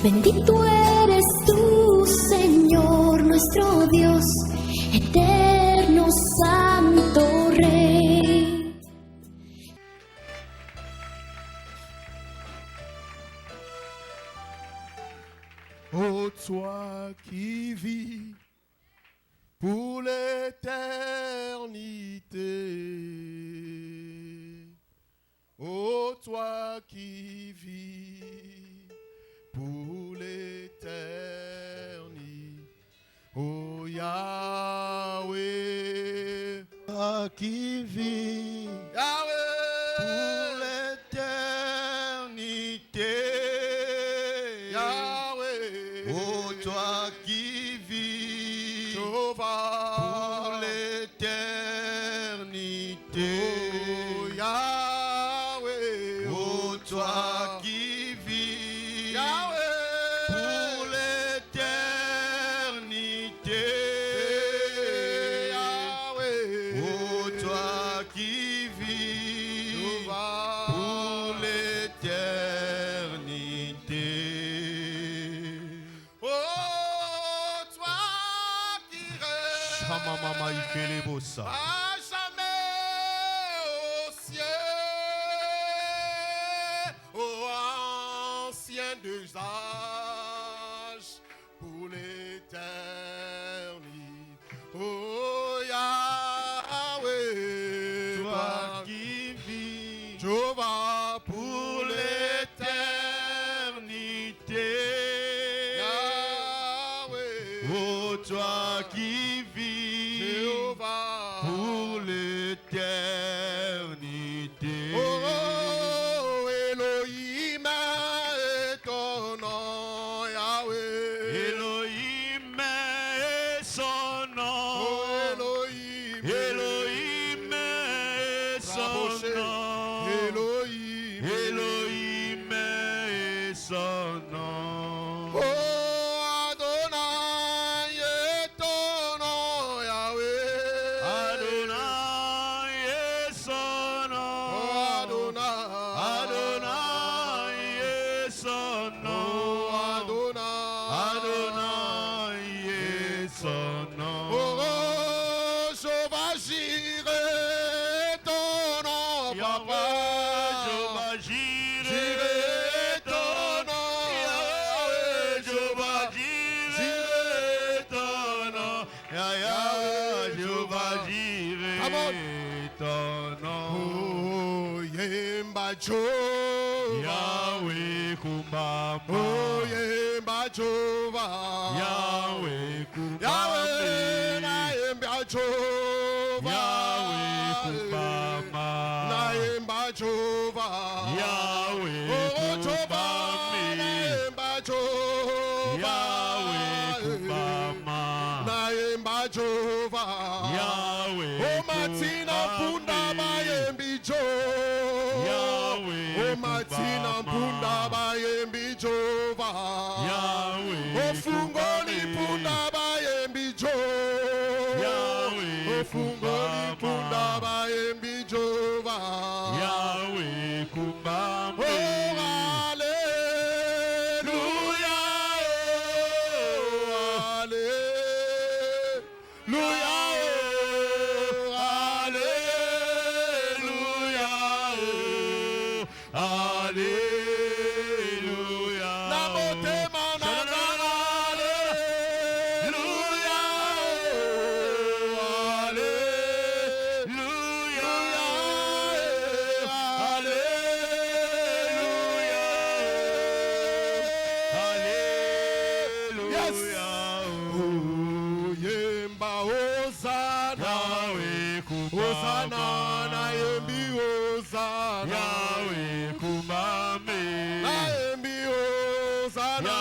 Bendito eres tú, Señor, nuestro Dios, eterno, santo Rey. Ô toi qui vis pour l'éternité, ô toi qui vis pour l'éternité, ô Yahweh, Toi qui vis Yahweh, pour l'éternité, Yahweh, ô toi qui vis Jéhovah, pour l'éternité, oh Yahweh, ô toi qui vis Yahweh, pour l'éternité, Yahweh, ô toi qui vis Jéhovah, pour l'éternité. oh toi qui règnes Shamamama ikelebosa. à jamais au ciel, ô ancien des âges, pour l'éternité, oh Yahweh, Toi qui vis Jéhovah, pour l'éternité. Yahweh, Oh, toi qui vis Jéhovah, pour l'éternité. oh Elohim est ton nom, Yahweh. Elohim est son nom. Oh Elohim, Elohim est son rapproché. nom. Elohim, Elohim est son nom. oh Adonai est ton nom, Yahweh. Adonai est son nom. Oh Adonai, Adonai est son nom. oh Adonai, Adonai est son nom. oh Jehovah Jireh, ton nom, Papa. Jehovah Jireh, Jireh, ton nom, Yahweh, Jehovah Jireh, Jireh, ton nom. Yahweh, Jehovah Come on. Jireh, ton nom. oh Yemba Jo, Yahweh Kumbama. oh Yemba Jehovah, Yahweh Yahweh na Kumbama. Yemba Jehovah, Yahweh Kumbama. na Yemba Jehovah, Yahweh oh Jehovah na Kumbama. Yemba Jehovah, Yahweh Kumbama. na Yemba Jehovah, Yahweh oh Martina Punda ba Yembi Jo, Yahweh oh Martina Punda ba Yembi Jehovah, Yahweh oh Fungoni Punda ba Yembi Jo, Yahweh oh Fungoni Punda ba Yembi Jehovah, Yahweh Kumbama. oh Hallelujah, oh Hallelujah, Alléluia, Alléluia. na motema na ngai, Alléluia, Alléluia, oh yemba Hosanna, Yahweh Hosanna Kumbama. na yembi Hosanna, Yahweh Kumbame. na yembi Hosanna,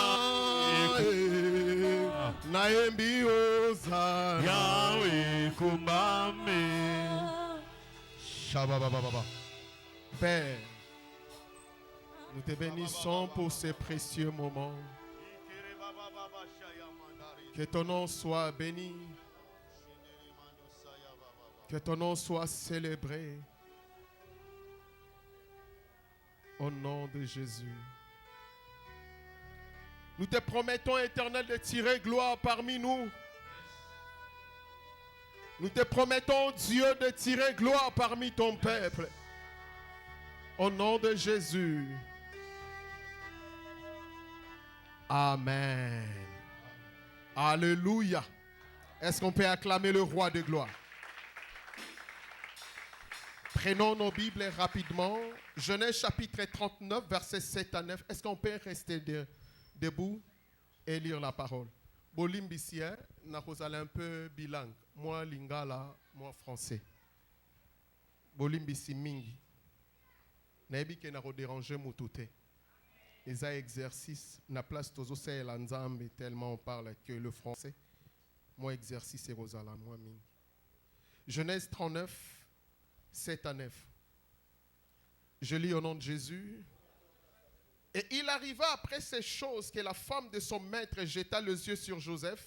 na yembi Hosanna. Yahweh Kumbame. Shababababa. Père, nous te bénissons pour ces précieux moments. Que ton nom soit béni. Que ton nom soit célébré. Au nom de Jésus. Nous te promettons, Éternel, de tirer gloire parmi nous. Nous te promettons, Dieu, de tirer gloire parmi ton peuple. Au nom de Jésus. Amen. Alléluia. Est-ce qu'on peut acclamer le roi de gloire? Prenons nos Bibles rapidement. Genèse chapitre 39, versets 7 à 9. Est-ce qu'on peut rester debout et lire la parole? Bolimbissia, nakozala un peu bilingue. Moi lingala, moi français. Bolimbisi mingi. Naebi ke nako déranger mutute. Les exercices na place tozo se lanzambe tellement on parle que le français. Moi exercice et rosala moi mingi. Genèse 39, 7 à 9. Je lis au nom de Jésus. Et il arriva après ces choses que la femme de son maître jeta les yeux sur Joseph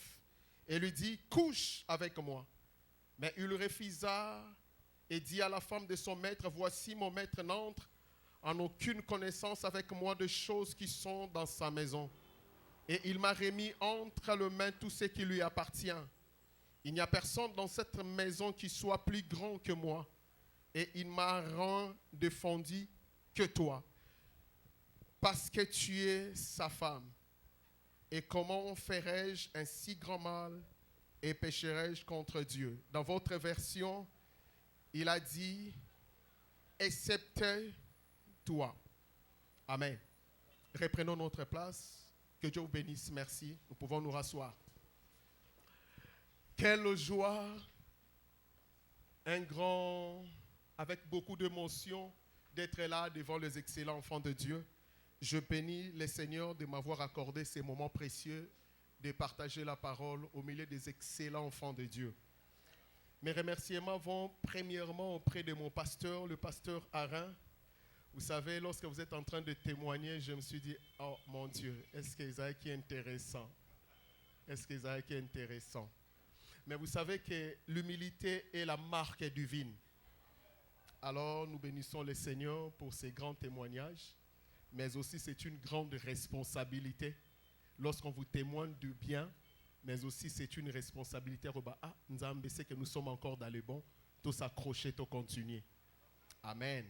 et lui dit, couche avec moi. Mais il refusa et dit à la femme de son maître, voici mon maître n'entre en aucune connaissance avec moi de choses qui sont dans sa maison. Et il m'a remis entre les mains tout ce qui lui appartient. Il n'y a personne dans cette maison qui soit plus grand que moi. Et il m'a rendu défendu que toi. Parce que tu es sa femme. Et comment ferai-je un si grand mal et pécherai-je contre Dieu? Dans votre version, il a dit, excepté toi. Amen. Reprenons notre place. Que Dieu vous bénisse. Merci. Nous pouvons nous rasseoir. Quelle joie. Avec beaucoup d'émotion, d'être là devant les excellents enfants de Dieu. Je bénis le Seigneur de m'avoir accordé ces moments précieux de partager la parole au milieu des excellents enfants de Dieu. Mes remerciements vont premièrement auprès de mon pasteur, le pasteur Arin. Vous savez, lorsque vous êtes en train de témoigner, je me suis dit, oh mon Dieu, est-ce qu'Isaac est intéressant? Est-ce qu'Isaac est intéressant? Mais vous savez que l'humilité est la marque divine. Alors nous bénissons le Seigneur pour ces grands témoignages. Mais aussi c'est une grande responsabilité lorsqu'on vous témoigne du bien, mais aussi c'est une responsabilité. Ah, Nzambe sait que nous sommes encore dans le bon, tout s'accrocher, tout continuer. Amen.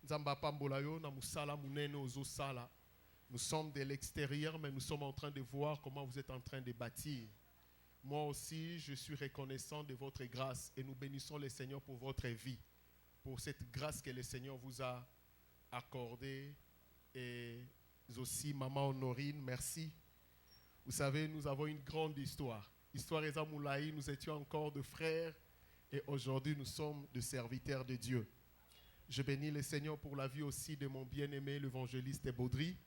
Nzamba pambolayo na musala munene ozosala. Nous sommes de l'extérieur, mais nous sommes en train de voir comment vous êtes en train de bâtir. Moi aussi, je suis reconnaissant de votre grâce et nous bénissons le Seigneur pour votre vie, pour cette grâce que le Seigneur vous a accordée. Et aussi, Maman Honorine, merci. Vous savez, nous avons une grande histoire. Histoire Eza Moulaï, nous étions encore de frères et aujourd'hui nous sommes de serviteurs de Dieu. Je bénis le Seigneur pour la vie aussi de mon bien-aimé, l'évangéliste Baudry.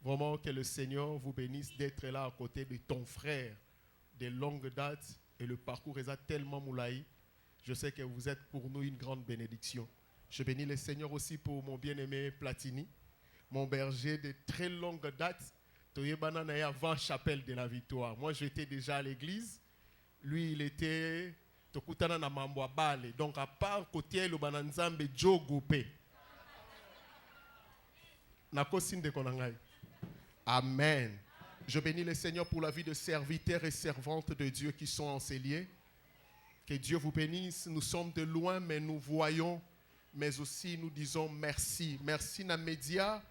Vraiment que le Seigneur vous bénisse d'être là à côté de ton frère de longue date et le parcours est tellement Moulaï. Je sais que vous êtes pour nous une grande bénédiction. Je bénis le Seigneur aussi pour mon bien-aimé Platini, mon berger de très longue date. Toyebana avant chapelle de la victoire. Moi, j'étais déjà à l'église. Lui, il était Tokutana na mambo bale. Donc, à part côté le bananzambe Joe Goupé. Nakosine de konangai. Amen. Je bénis le Seigneur pour la vie de serviteurs et servantes de Dieu qui sont enseigniés. Que Dieu vous bénisse. Nous sommes de loin, mais nous voyons. Mais aussi, nous disons merci. Merci, Namédia,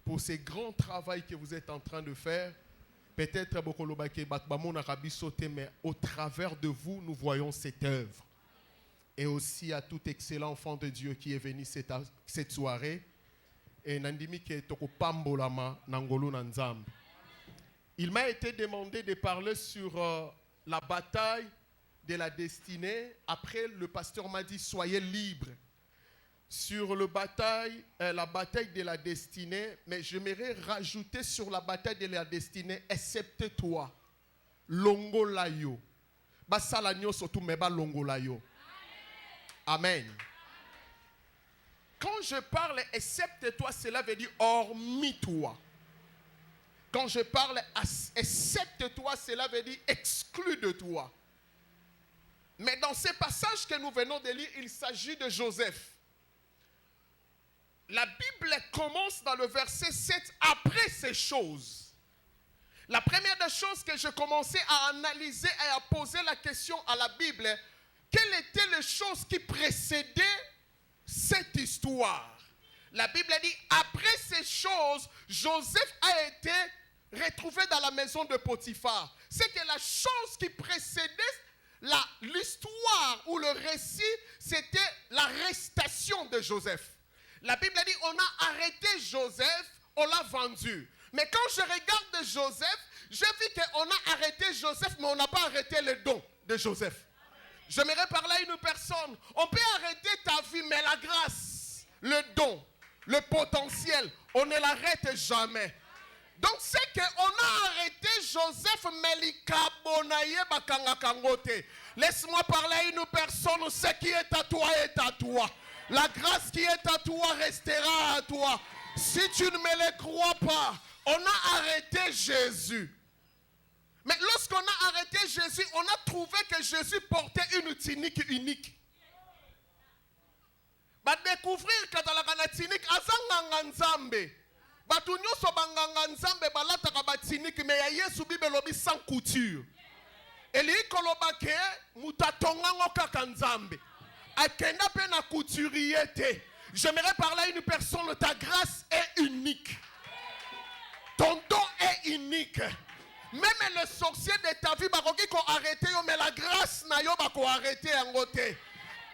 pour ce grand travail que vous êtes en train de faire. Peut-être, mais au travers de vous, nous voyons cette œuvre. Et aussi à tout excellent enfant de Dieu qui est venu cette soirée. Et Nandimi qui est au Pambolama, Nangolo Nanzambe. Il m'a été demandé de parler sur la bataille de la destinée. Après, le pasteur m'a dit, soyez libres. Sur la bataille de la destinée, mais j'aimerais rajouter sur la bataille de la destinée, excepté toi, Longolayo. Basalanyo surtout meba Longolayo. Amen. Quand je parle excepté toi, cela veut dire hormis toi. Quand je parle excepté toi, cela veut dire exclu de toi. Mais dans ces passages que nous venons de lire, il s'agit de Joseph. La Bible commence dans le verset 7, après ces choses. La première des choses que je commençais à analyser et à poser la question à la Bible, quelles étaient les choses qui précédaient cette histoire? La Bible dit, après ces choses, Joseph a été retrouvé dans la maison de Potiphar. C'est que la chose qui précédait l'histoire ou le récit, c'était l'arrestation de Joseph. La Bible dit, on a arrêté Joseph, on l'a vendu. Mais quand je regarde Joseph, j'ai vu qu'on a arrêté Joseph, mais on n'a pas arrêté le don de Joseph. J'aimerais parler à une personne. On peut arrêter ta vie, mais la grâce, le don, le potentiel, on ne l'arrête jamais. Donc c'est qu'on a arrêté Joseph, mais l'ikabonaye bakangakangote. Laisse-moi parler à une personne. Ce qui est à toi est à toi. La grâce qui est à toi restera à toi. Si tu ne me le crois pas, on a arrêté Jésus. Mais lorsqu'on a arrêté Jésus, on a trouvé que Jésus portait une tunique unique. Ba découvrir que dans la tunique, azanganga nzambe. Ba tunyo so banganga nzambe balataka ba tunique, mais ya Yesu Bible lobi sans couture. Eli kolobake mutatongango kaka nzambe. Akenda pe na couturier te. J'aimerais parler à une personne, ta grâce est unique. Ton don est unique. Même le sorcier de ta vie, bakoki ko arrêter yo, mais la grâce na yo bako arrêter en côté.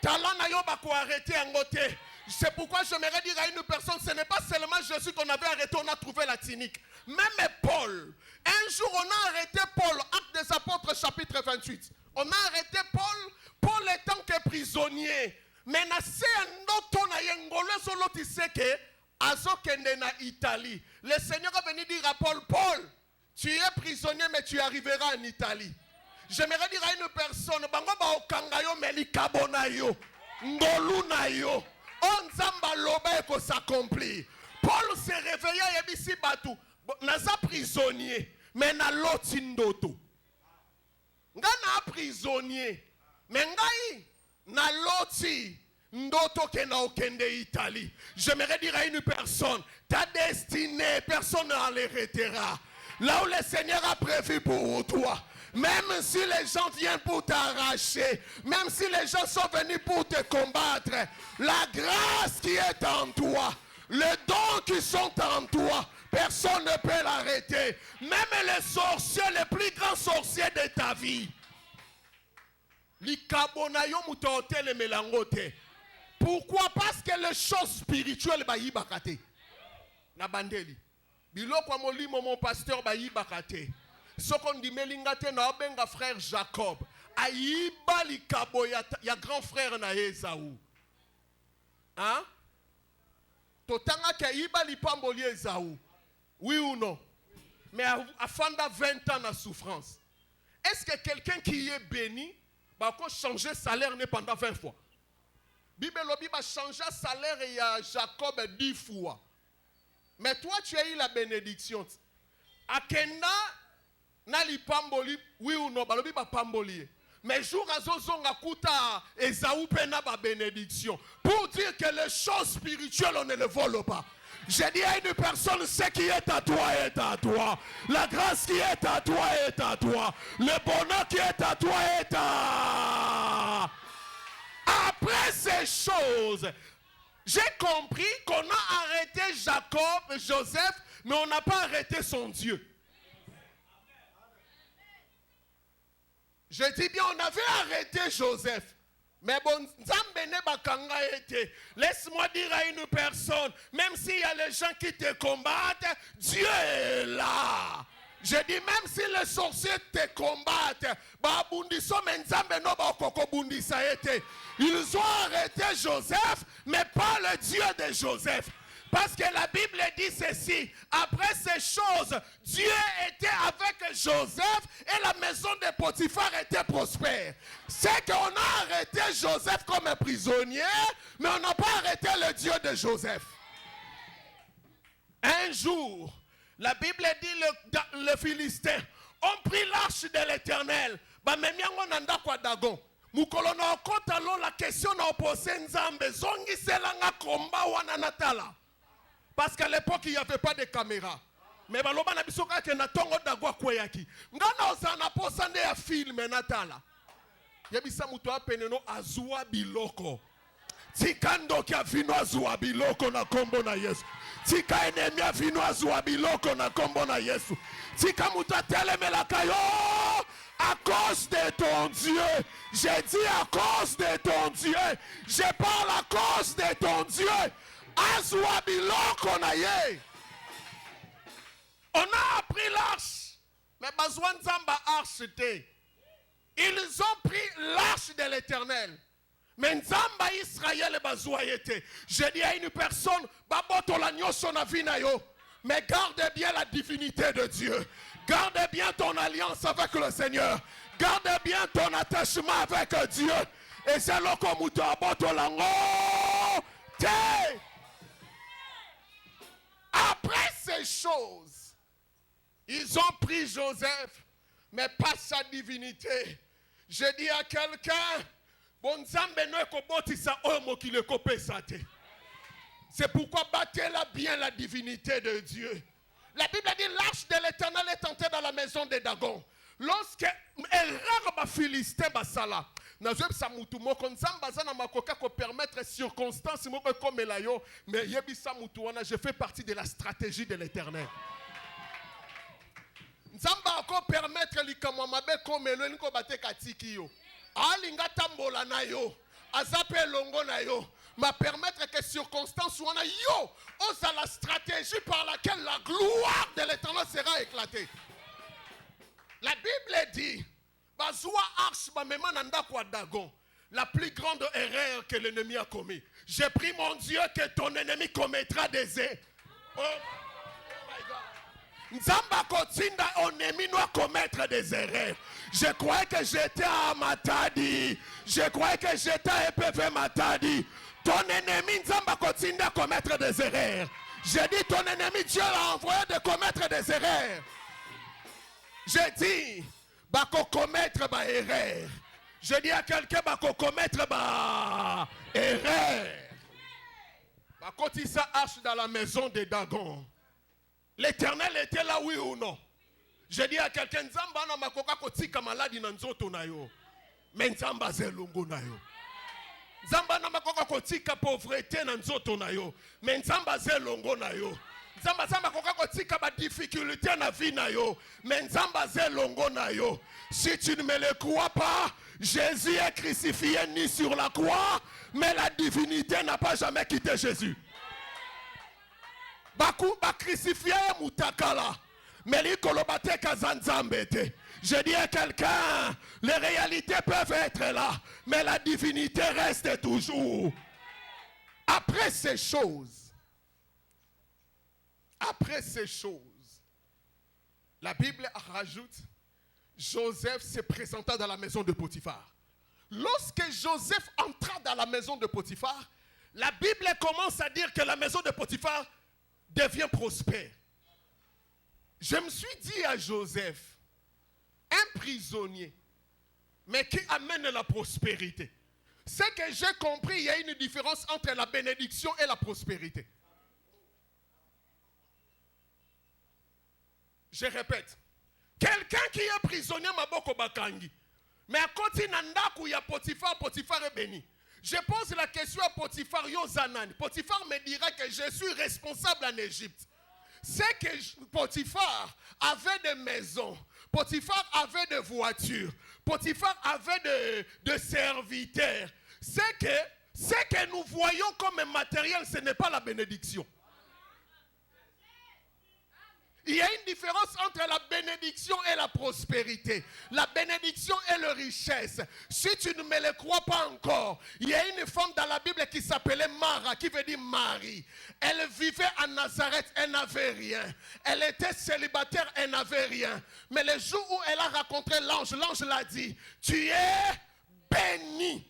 Talent na yo bako arrêter en côté. C'est pourquoi j'aimerais dire à une personne, ce n'est pas seulement Jésus qu'on avait arrêté, on a trouvé la tunique. Même Paul. Un jour, on a arrêté Paul, Actes des Apôtres, chapitre 28. On a arrêté Paul, Paul étant que prisonnier. Mais na se noto na yengole solo tiseke azokende na Italie. Le Seigneur est venu dire à Paul, Paul, tu es prisonnier mais tu arriveras en Italie. J'aimerais dire à une personne, bango ba okanga yo melikabona yo, ngolu na yo, onzamba loba eko s'accomplir. Paul se réveilla yebisi batu, naza prisonnier mais na loti ndoto. Nga na prisonnier mais ngai na loti ndoto ke na okende Italie. J'aimerais dire à une personne, ta destinée, personne ne l'arrêtera. Là où le Seigneur a prévu pour toi, même si les gens viennent pour t'arracher, même si les gens sont venus pour te combattre, la grâce qui est en toi, les dons qui sont en toi, personne ne peut l'arrêter. Même les sorciers, les plus grands sorciers de ta vie. Pourquoi? Parce que les choses spirituelles bayi bakate. Na bandeli. Biloko molimo mon pasteur bayi bakate. Sokon di melingate na obenga frère Jacob. Ayiba likabo ya grand frère na Esaü. Hein? Totanga ke ayiba lipamboli Esaü. Oui ou non? Mais à fanda 20 ans na souffrance. Est-ce que quelqu'un qui est béni va changer salaire pendant 20 fois? Bible lobi va changer salaire et à Jacob 10 fois. Mais toi tu as eu la bénédiction. Akenda na li pamboli, oui ou non, balobi ba pamboli. Mais jour azozonga kuta Esaü pena ba bénédiction. Pour dire que les choses spirituelles on ne les vole pas. J'ai dit à une personne, ce qui est à toi est à toi. La grâce qui est à toi est à toi. Le bonheur qui est à toi est à... Après ces choses, j'ai compris qu'on a arrêté Jacob, Joseph, mais on n'a pas arrêté son Dieu. Je dis bien, on avait arrêté Joseph. Mais bon, laisse-moi dire à une personne, même s'il y a les gens qui te combattent, Dieu est là. Je dis, même si les sorciers te combattent, ils ont arrêté Joseph, mais pas le Dieu de Joseph. Parce que la Bible dit ceci, après ces choses, Dieu était avec Joseph et la maison de Potiphar était prospère. C'est qu'on a arrêté Joseph comme un prisonnier, mais on n'a pas arrêté le Dieu de Joseph. Un jour, la Bible dit le Philistin ont pris l'arche de l'Éternel. La question n'a posé Nzambe. Zongi selanga komba wana natala. Parce qu'à l'époque, il n'y avait pas de caméra. Mais baloba na biso kaka na tongo dagwa kweyaki. Ngana ozana posa nde ya film natala. Yebisa mutu apeneno azua biloko. Tika ndoki avino azua biloko na kombo na Yesu. Tika enemi avino azua biloko na kombo na Yesu. Tika mutu atelemelaka yo. À cause de ton Dieu. J'ai dit à cause de ton Dieu. Je parle à cause de ton Dieu. Azua biloko na ye. On a appris l'arche. Mais besoin de zamba arche te. Ils ont pris l'arche de l'Éternel. Mais Nzamba Israël est bazoyete. Je dis à une personne, baboto la nyoso na vina yo. Mais garde bien la divinité de Dieu. Garde bien ton alliance avec le Seigneur. Garde bien ton attachement avec Dieu. Et c'est là qu'on mouton baboto la te. Après ces choses, ils ont pris Joseph, mais pas sa divinité. Je dis à quelqu'un, c'est pourquoi battez-la bien la divinité de Dieu. La Bible dit l'arche de l'Éternel est entrée dans la maison de Dagon. Lorsque erreur Philistin basala, nazob samutu moko nzamba zana makoka ko permettre circonstances moko comme la yo, mais yebi samutu wana je fais partie de la stratégie de l'Éternel. Nzamba ko permettre likamwa mabe comme lo niko bateka tiki yo. Alinga tambola na yo, azape longo na yo, m'a permettre que circonstances soient na yo, osa la stratégie par laquelle la gloire de l'Éternel sera éclatée. La Bible dit, bazoua arche ba mema nanda kwa Dagon, la plus grande erreur que l'ennemi a commis. J'ai pris mon Dieu que ton ennemi commettra des erreurs. Oh my God. Nzamba kotinda ennemi doit commettre des erreurs. Je croyais que j'étais à Matadi. Je croyais que j'étais à EPV Matadi. Ton ennemi Nzamba continue à commettre des erreurs. J'ai dit ton ennemi Dieu l'a envoyé de commettre des erreurs. J'ai dit bako commettre ba erreur. Je dis à quelqu'un bako commettre ba erreur. Bako tissa arche dans la maison de Dagon. L'Éternel était là, oui ou non? Je dis à quelqu'un, Nzamba na makoka kotika maladi na nzoto na yo. Mais Nzamba zelungu na yo. Nzamba na makoka kotika pauvreté na nzoto na yo. Mais Nzamba zelungu na yo. Nzamba koka kotika ba difficulté na vie na yo. Mais Nzamba zelungu na yo. Si tu ne me le crois pas, Jésus est crucifié ni sur la croix, mais la divinité n'a pas jamais quitté Jésus. Bakou ba crucifié mutakala. Mais les kolobate kazanzambete. Je dis à quelqu'un, les réalités peuvent être là, mais la divinité reste toujours. Après ces choses, la Bible rajoute, Joseph se présenta dans la maison de Potiphar. Lorsque Joseph entra dans la maison de Potiphar, la Bible commence à dire que la maison de Potiphar devient prospère. Je me suis dit à Joseph, un prisonnier, mais qui amène la prospérité. C'est que j'ai compris, il y a une différence entre la bénédiction et la prospérité. Je répète, quelqu'un qui est prisonnier maboko bakangi, mais à côté nandaku ya Potiphar, Potiphar est béni. Je pose la question à Potiphar Yozanan. Potiphar me dira que je suis responsable en Égypte. C'est que Potiphar avait des maisons, Potiphar avait des voitures, Potiphar avait de serviteurs. C'est que nous voyons comme un matériel, ce n'est pas la bénédiction. Il y a une différence entre la bénédiction et la prospérité. La bénédiction et la richesse. Si tu ne me le crois pas encore, il y a une femme dans la Bible qui s'appelait Mara, qui veut dire Marie. Elle vivait à Nazareth, elle n'avait rien. Elle était célibataire, elle n'avait rien. Mais le jour où elle a rencontré l'ange, l'ange l'a dit, tu es bénie.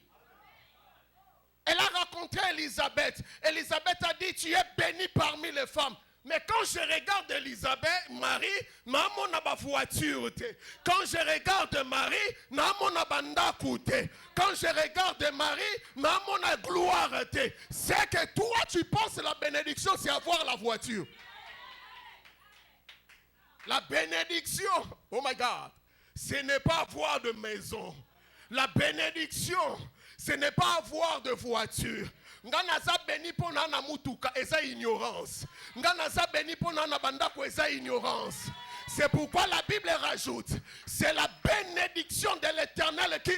Elle a rencontré Élisabeth. Élisabeth a dit, tu es bénie parmi les femmes. Mais quand je regarde Élisabeth, Marie, maman n'a pas voiture. Quand je regarde Marie, maman n'a pas ndakoute. Quand je regarde Marie, maman n'a gloire. C'est que toi tu penses la bénédiction c'est avoir la voiture. La bénédiction, oh my God, ce n'est pas avoir de maison. La bénédiction, ce n'est pas avoir de voiture. Nganaza béni pona na mutuka eza ignorance. Nganaza béni pona na bandako eza ignorance. C'est pourquoi la Bible rajoute, c'est la bénédiction de l'Éternel qui...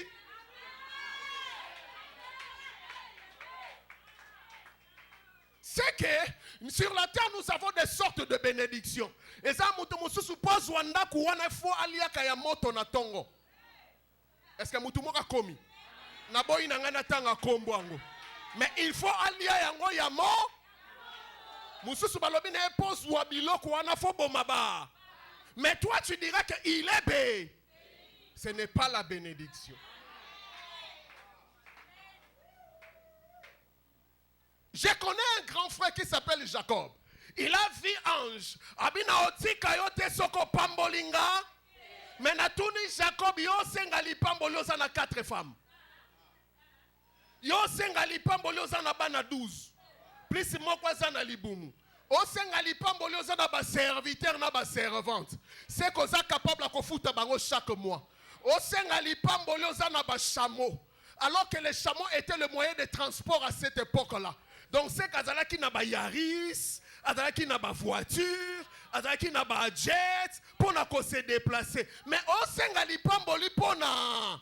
C'est que sur la terre, nous avons des sortes de bénédictions. Et ça, nous suppose wanda kuwana fo aliaka ya moto na tongo. Est-ce que mutu moka komi? Na boy na ngana tanga kombo ango. Mais il faut alia yango ya mo. Mususu balobi na epose wa biloko wana fo bomaba. Mais toi tu diras que il est bé. Ce n'est pas la bénédiction. Je connais un grand frère qui s'appelle Jacob. Il a vu ange. Abina otika yote soko pambolinga. Mais natuni Jacob yo sengali pambolo na 4 femmes. Yo sengali pambolo na bana 12. Plus moko na libumu. O sengali pambolo na ba serviteur na ba servante. C'est qu'on est capable de faire bango chaque mois. O sengali pambolo na ba chameau. Alors que les chameaux étaient le moyen de transport à cette époque-là. Donc c'est qu'Azalaki n'a pas Yaris, Azalaki n'a pas voiture, Azalaki n'a pas jet, pour se déplacer. Mais au Sengali Pamboli pona.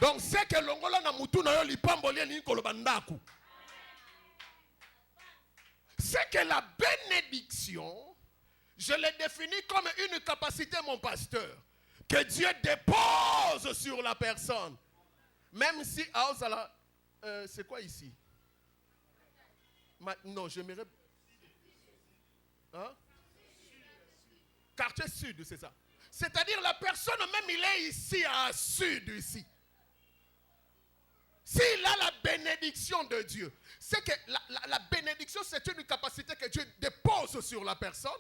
Donc c'est que l'ongola na mutu na yo li pamboli ni kolobandaku. C'est que la bénédiction, je l'ai définie comme une capacité, mon pasteur, que Dieu dépose sur la personne. Même si, c'est quoi ici? Non, j'aimerais... Hein? Quartier sud, c'est ça. C'est-à-dire la personne même, il est ici, à sud, ici. S'il a la bénédiction de Dieu, c'est que la bénédiction, c'est une capacité que Dieu dépose sur la personne.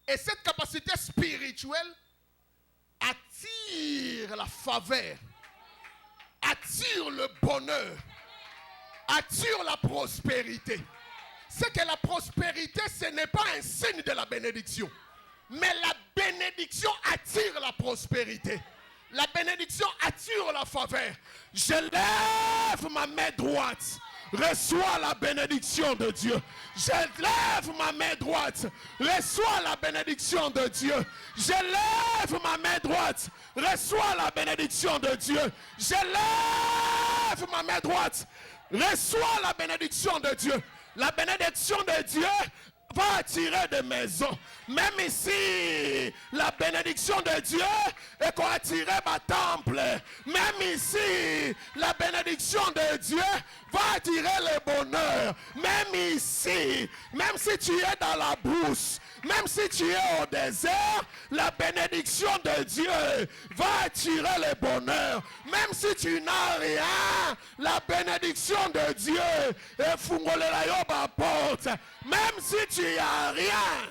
Et cette capacité spirituelle attire la faveur, attire le bonheur, attire la prospérité. C'est que la prospérité, ce n'est pas un signe de la bénédiction. Mais la bénédiction attire la prospérité. La bénédiction attire la faveur. Je lève ma main droite. Reçois la bénédiction de Dieu. Je lève ma main droite. Reçois la bénédiction de Dieu. Je lève ma main droite. Reçois la bénédiction de Dieu. Je lève ma main droite. Reçois la bénédiction de Dieu. La bénédiction de Dieu va attirer des maisons. Même ici, la bénédiction de Dieu est qu'on attirer ma temple. Même ici, la bénédiction de Dieu va attirer le bonheur. Même ici, même si tu es dans la brousse, même si tu es au désert, la bénédiction de Dieu va attirer le bonheur. Même si tu n'as rien, la bénédiction de Dieu est fungolela yo ba porte. Même si tu n'as rien.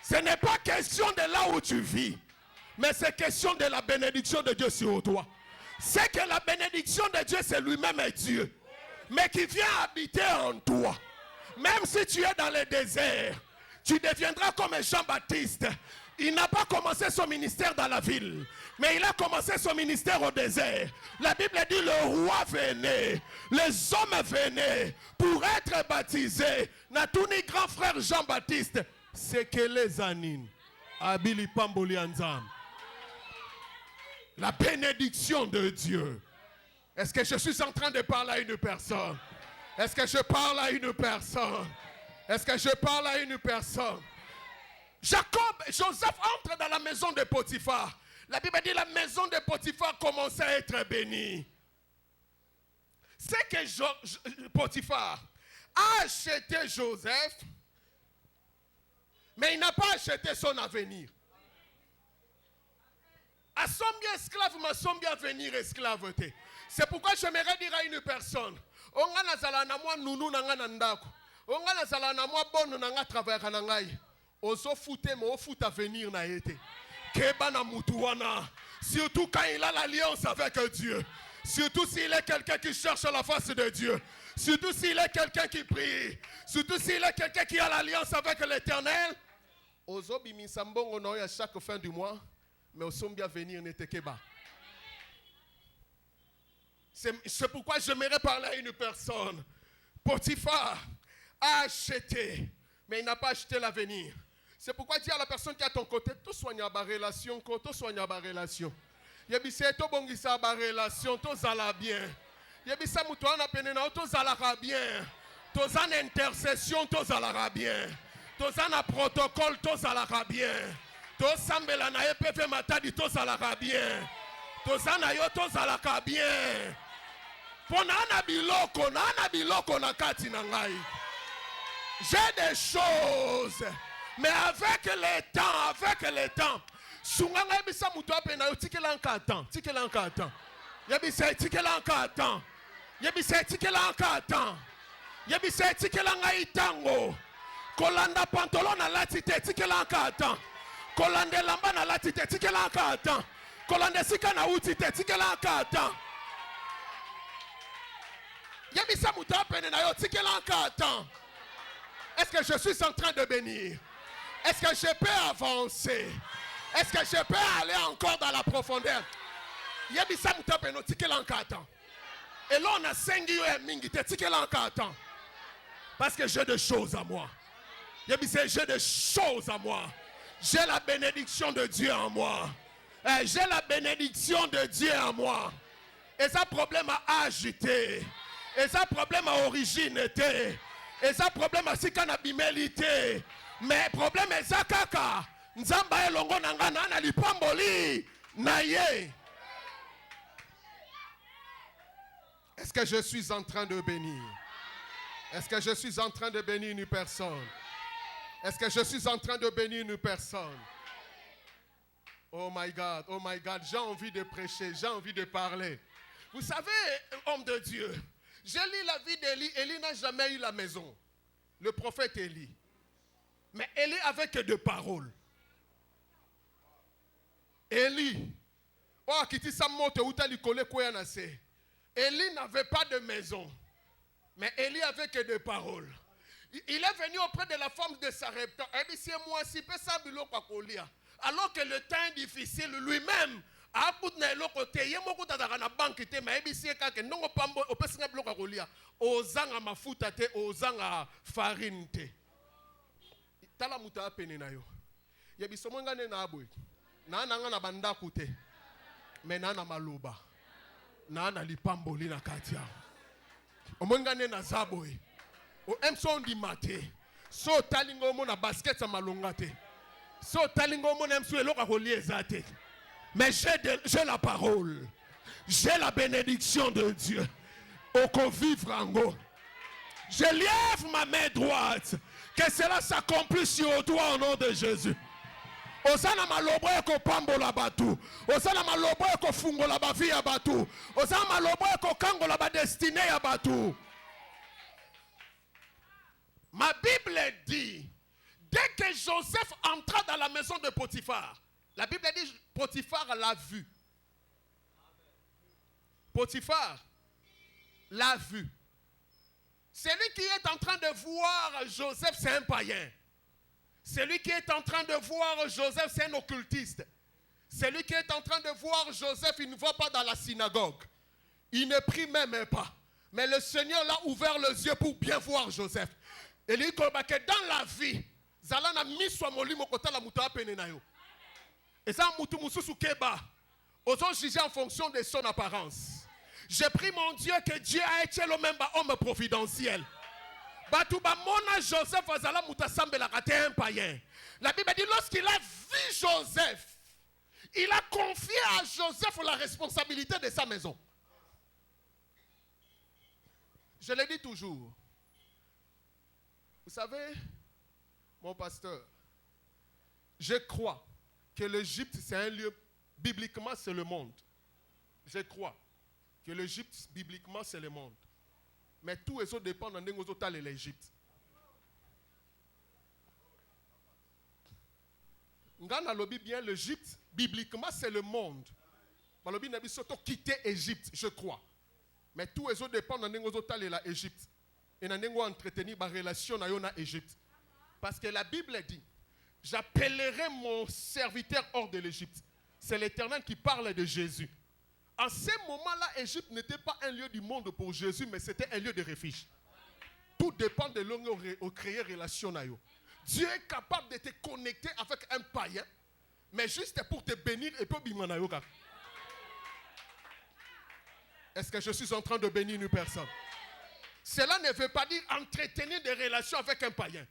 Ce n'est pas question de là où tu vis, mais c'est question de la bénédiction de Dieu sur toi. C'est que la bénédiction de Dieu, c'est lui-même Dieu, mais qui vient habiter en toi. Même si tu es dans le désert, tu deviendras comme Jean-Baptiste. Il n'a pas commencé son ministère dans la ville, mais il a commencé son ministère au désert. La Bible dit le roi venait, les hommes venaient pour être baptisés. Natuni grand frère Jean-Baptiste, c'est que les anines. Abili Pamboli Anzam. La bénédiction de Dieu. Est-ce que je suis en train de parler à une personne? Est-ce que je parle à une personne? Est-ce que je parle à une personne? Joseph entre dans la maison de Potiphar. La Bible dit la maison de Potiphar commençait à être bénie. C'est que Potiphar a acheté Joseph, mais il n'a pas acheté son avenir. À son bien esclave, mais son bien avenir esclaveté. C'est pourquoi j'aimerais dire à une personne, on a nazala na moi nounou nanga nandako. On a nazala na moi bonne nanga travailler na ngai. Ozo fouté mais au foot avenir na été. Keba na mutuwana. Surtout quand il a l'alliance avec Dieu. Surtout s'il est quelqu'un qui cherche la face de Dieu. Surtout s'il est quelqu'un qui prie. Surtout s'il est quelqu'un qui a l'alliance avec l'Éternel. ozobimisa mbongo na yo à chaque fin du mois, mais osombi à venir netekeba. C'est pourquoi j'aimerais parler à une personne. Potiphar a acheté, mais il n'a pas acheté l'avenir. C'est pourquoi dis à la personne qui est à ton côté, tout soigne à ma relation, tout soigne à ma relation. Yebise to bongisa ba relation, to zala bien. Yebisa mutu ana penena, to zala bien. To zana intercession, to zala bien. To zana protocole, to zala bien. To sambela na EPV matadi, to zala bien. To zana yo, to zala bien. Pona na biloko na kati na ngai. J'ai des choses, mais avec le temps, Sunganga yebisa mutu apena yo tikela nkatan. Yebisa tikela nkatan. Yebisa tikela ngai tango. Kolanda pantalon na latite tikela nkatan. Kolande lamba na latite tikela nkatan. Kolande sika na utite tikela nkatan. Yebisa mutu apena na yo tikela nkatan. Est-ce que je suis en train de bénir? Est-ce que je peux avancer? Est-ce que je peux aller encore dans la profondeur? Et là, on a 5 ans. Parce que j'ai des choses à moi. J'ai des choses à moi. J'ai la bénédiction de Dieu en moi. J'ai la bénédiction de Dieu en moi. Et ça problème à agiter. Et ça problème à originalité. Et ça problème à sikanabimélité. Mais problème est ça kaka. Nzamba elongo nangana na lipamboli na ye. Est-ce que je suis en train de bénir? Est-ce que je suis en train de bénir une personne? Est-ce que je suis en train de bénir une personne? Oh my God, j'ai envie de prêcher, j'ai envie de parler. Vous savez, homme de Dieu, j'ai lu la vie d'Élie. Élie n'a jamais eu la maison. Le prophète Élie. Mais Élie avait que 2 paroles. Élie. Oh, Élie n'avait pas de maison. Mais Élie avait que 2 paroles. Il est venu auprès de la femme de Sarepta. Alors que le temps est difficile, lui-même, tala muta apene na yo. Yebiso mwangane na abwe. Na nanga na bandaku te. Me na maloba. Na lipamboli na kati yao. Omwangane na zaboy. O emson di mate. So talingo mo na basket sa malonga te. So talingo mo na emso eloka kolie ezate. Mais j'ai la parole. J'ai la bénédiction de Dieu. Au convivre en go. Je lève ma main droite. Que cela s'accomplisse sur toi au nom de Jésus. Osana malobo eko pambo la batu. Osana malobo eko fungo la bavi ya batu. Osana malobo eko kango la ba destinée ya batu. Ma Bible dit, dès que Joseph entra dans la maison de Potiphar, la Bible dit, Potiphar l'a vu. Potiphar l'a vu. Celui qui est en train de voir Joseph, c'est un païen. Celui qui est en train de voir Joseph, c'est un occultiste. Celui qui est en train de voir Joseph, il ne va pas dans la synagogue. Il ne prie même pas. Mais le Seigneur l'a ouvert les yeux pour bien voir Joseph. Et il dit que dans la vie, Zalana miswa molimo kota la muta penenayo. Et ça, mutu mususu keba. Osons juger en fonction de son apparence. J'ai pris mon Dieu que Dieu a été le même homme providentiel. Batouba mona Joseph azala mutasambe la kate un païen. La Bible dit lorsqu'il a vu Joseph, il a confié à Joseph la responsabilité de sa maison. Je le dis toujours. Vous savez, mon pasteur, je crois que l'Égypte c'est un lieu, bibliquement c'est le monde. Je crois que l'Égypte, bibliquement, c'est le monde. Mais tout et ça dépend de l'Égypte. Ngana lobi bien l'Égypte, bibliquement, c'est le monde. Malobi nabi soto quitter l'Égypte, je crois. Mais tout et ça dépend de l'Égypte. Et de entretenir ma relation avec l'Égypte. Parce que la Bible dit, j'appellerai mon serviteur hors de l'Égypte. C'est l'Éternel qui parle de Jésus. En ce moment-là, l'Égypte n'était pas un lieu du monde pour Jésus, mais c'était un lieu de refuge. Tout dépend de l'homme où créer relation. Dieu est capable de te connecter avec un païen, mais juste pour te bénir et puis bimanayo. Est-ce que je suis en train de bénir une personne? Cela ne veut pas dire entretenir des relations avec un païen.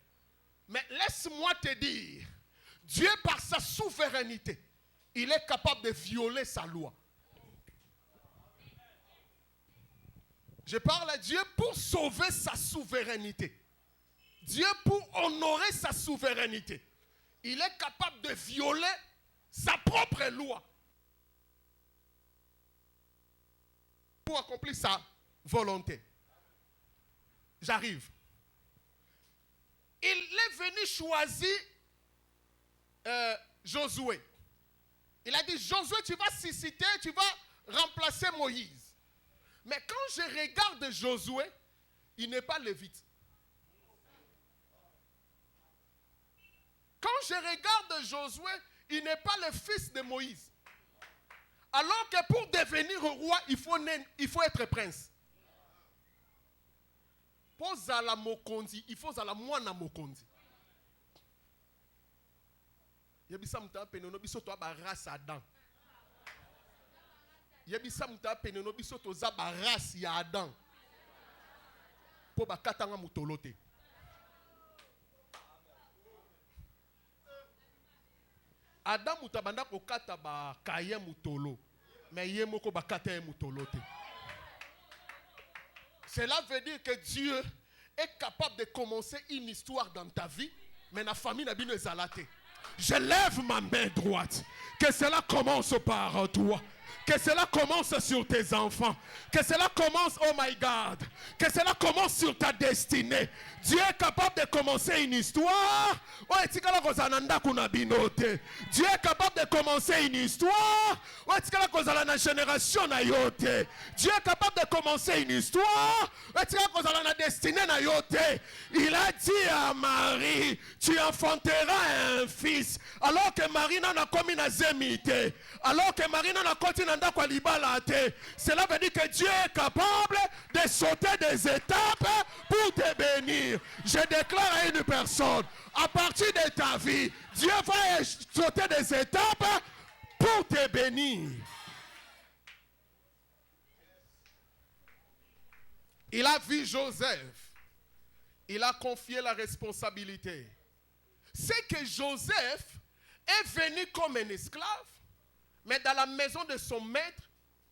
Mais laisse-moi te dire, Dieu par sa souveraineté, il est capable de violer sa loi. Je parle à Dieu pour sauver sa souveraineté. Dieu pour honorer sa souveraineté. Il est capable de violer sa propre loi. Pour accomplir sa volonté. J'arrive. Il est venu choisir Josué. Il a dit, Josué, tu vas susciter, tu vas remplacer Moïse. Mais quand je regarde Josué, il n'est pas lévite. Quand je regarde Josué, il n'est pas le fils de Moïse. Alors que pour devenir roi, il faut être prince. Pour zala mokonzi, il faut zala mwana mokonzi. Yebisa muta penono biso to ba race Adam. Yebisa muta penono biso to za ba race ya Adam. Po ba katanga mutolote. Adam mutabanda ko kata ba kaye mutolo. Mais ye moko ba kata mutolote. Cela veut dire que Dieu est capable de commencer une histoire dans ta vie, mais la famille n'a pas zalaté. Je lève ma main droite. Que cela commence par toi. Que cela commence sur tes enfants. Que cela commence, oh my God. Que cela commence sur ta destinée. Dieu est capable de commencer une histoire. Dieu est capable de commencer une histoire. Dieu est capable de commencer une histoire. Il a dit à Marie, tu enfanteras un fils. Alors que Marie n'a pas commis la zémité. Alors que Marie n'a pas continué. Cela veut dire que Dieu est capable de sauter des étapes pour te bénir. Je déclare à une personne, à partir de ta vie, Dieu va sauter des étapes pour te bénir. Il a vu Joseph. Il a confié la responsabilité. C'est que Joseph est venu comme un esclave. Mais dans la maison de son maître,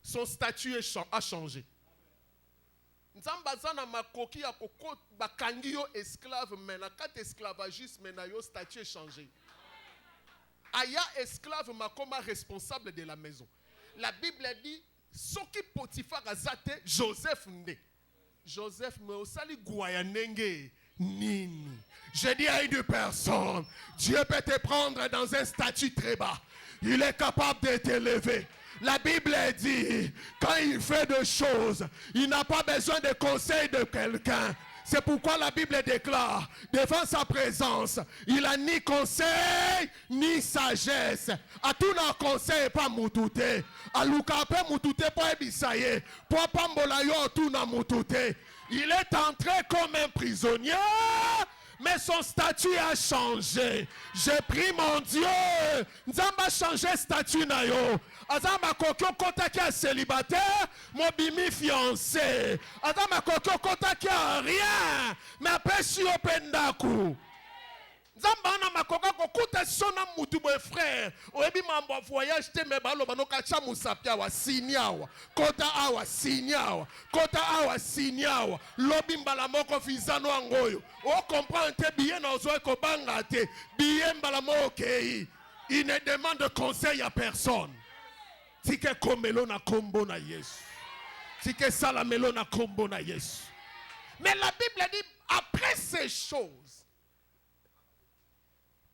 son statut a changé. Nzambazana makoki ya koko bakangi yo esclave mais na kat esclavagisme na yo statut est changé. Aya esclave makoma responsable de la maison. La Bible dit soki Potifar azate Joseph nde. Joseph me osali guayanenge nini. Je dis à une personne, Dieu peut te prendre dans un statut très bas. Il est capable de t'élever. La Bible dit, quand il fait des choses, il n'a pas besoin de conseil de quelqu'un. C'est pourquoi la Bible déclare, devant sa présence, il n'a ni conseil, ni sagesse. A tout n'a conseil pas moutouté. A lukape moutouté pas ebisaye. Pour pambola yo tout n'a moutouté. Il est entré comme un prisonnier. Mais son statut a changé. J'ai pris mon Dieu. Nzamba changé statut na yo. Azama kokyo kota ki a célibataire, mon bimi fiancé. Azama kokyo kota ki a rien. Mais après si yo pendaku. Nzamba na makoka kokuta sona mutu boy frère. Oyebi mambo voyage te me balo banoka cha musapia wa sinyawa. Kota awa sinyawa. Kota awa sinyawa. Lobi mbala moko fizano angoyo. O comprend te bien na ozo ko banga te. Bien mbala moko yi. Il ne demande conseil à personne. Tike komelo na kombo na Yesu. Tike salamelo na kombo na Yesu. Mais la Bible dit après ces choses,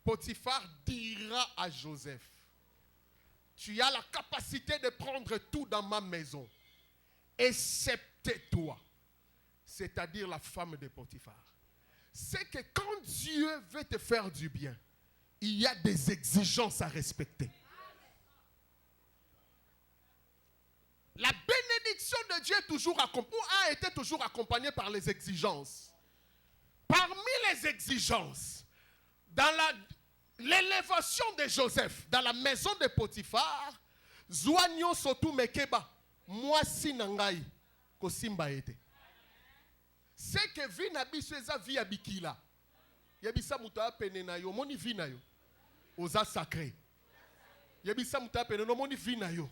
Potiphar dira à Joseph, tu as la capacité de prendre tout dans ma maison, excepté toi, c'est-à-dire la femme de Potiphar. C'est que quand Dieu veut te faire du bien, il y a des exigences à respecter. La bénédiction de Dieu a été toujours accompagnée par les exigences. Parmi les exigences, dans l'élévation de Joseph, dans la maison de Potiphar, Zouanyo sotu mekeba, mwasi nangai, kosimba ete. C'est que vi na biso eza vi abikila. Yebisa muta pene na yo, moni vi na yo. Oza sacré. Yebisa muta pene no moni vi na yo.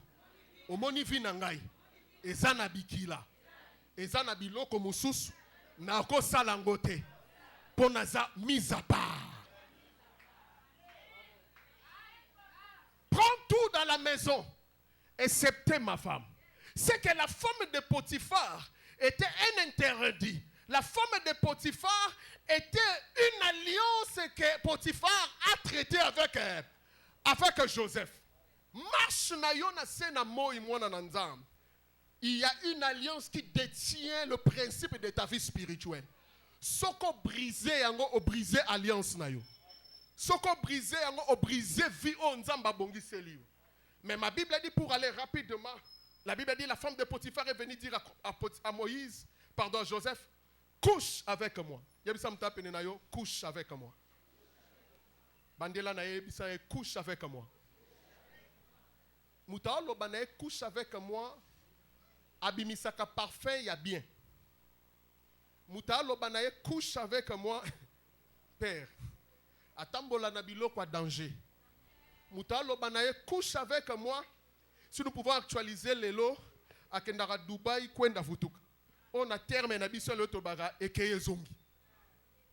Omoni vi na ngai. Eza na bikila. Eza na biloko mususu na ko sala ngote. Pona za mise à part. Prends tout dans la maison, excepté ma femme. C'est que la femme de Potiphar était un interdit. La femme de Potiphar était une alliance que Potiphar a traitée avec Joseph. Il y a une alliance qui détient le principe de ta vie spirituelle. Soko brisé, on brisé alliance na yo. Soko brisé, on brisé vie on nzamba bongi selio. Mais ma Bible dit pour aller rapidement, la Bible dit la femme de Potiphar est venue dire à Moïse, pardon, Joseph, couche avec moi. Yebisa pene na yo, couche avec moi. Bandela na yebisa couche avec moi. Mutaolo banae couche avec moi. Abimisaka parfait ya bien. Mutaolo banae couche avec moi. Père. Atambola nabilo kwa danger. Mutaolo banae couche avec moi. Si nous pouvons actualiser les lots à Kendara Dubaï kwenda vutuka. On a terme na biso le tobaga ekeye zongi.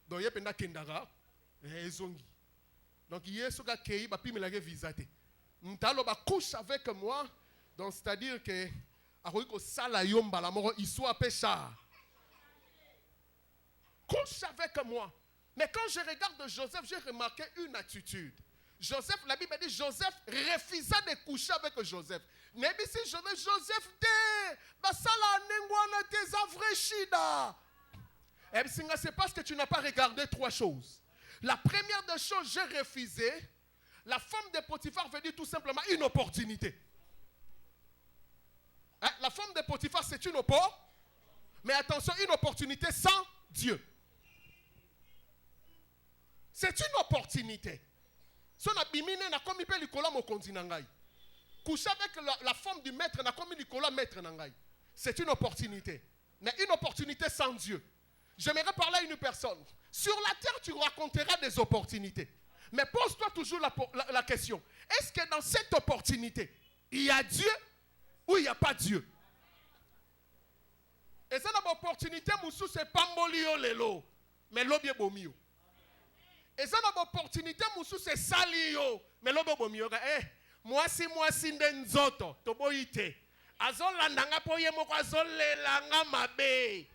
Donc yependa Kendara zongi. Donc yeso ga kei ba pimelage visate. Mutalo ba couche avec moi. Donc c'est-à-dire que aroiko sala yomba la mort histoire pécha. Couche avec moi. Mais quand je regarde Joseph, j'ai remarqué une attitude. Joseph, la Bible dit, Joseph refusa de coucher avec Joseph. Nebisi Joseph te, basala nengwana te zavreshida. C'est parce que tu n'as pas regardé trois choses. La première des choses, j'ai refusé. La femme de Potiphar veut dire tout simplement une opportunité. Hein? La femme de Potiphar, c'est une opportunité. Mais attention, une opportunité sans Dieu. C'est une opportunité. Son abimine n'a comme il peut l'ikola mo kontinangai. Coucher avec la femme du maître n'a comme l'ikola maître nangai. C'est une opportunité. Mais une opportunité sans Dieu. J'aimerais parler à une personne. Sur la terre, tu raconteras des opportunités. Mais pose-toi toujours la question. Est-ce que dans cette opportunité, il y a Dieu ou il n'y a pas Dieu? Et ça, l'opportunité, moussou, c'est pas molio lelo. Mais l'obie bomio. Et ça, l'opportunité, moussou, c'est salio. Mais l'obie bomio. Moi, si ndenzoto, toboite. Azol landanga poye moko azol langa mabe.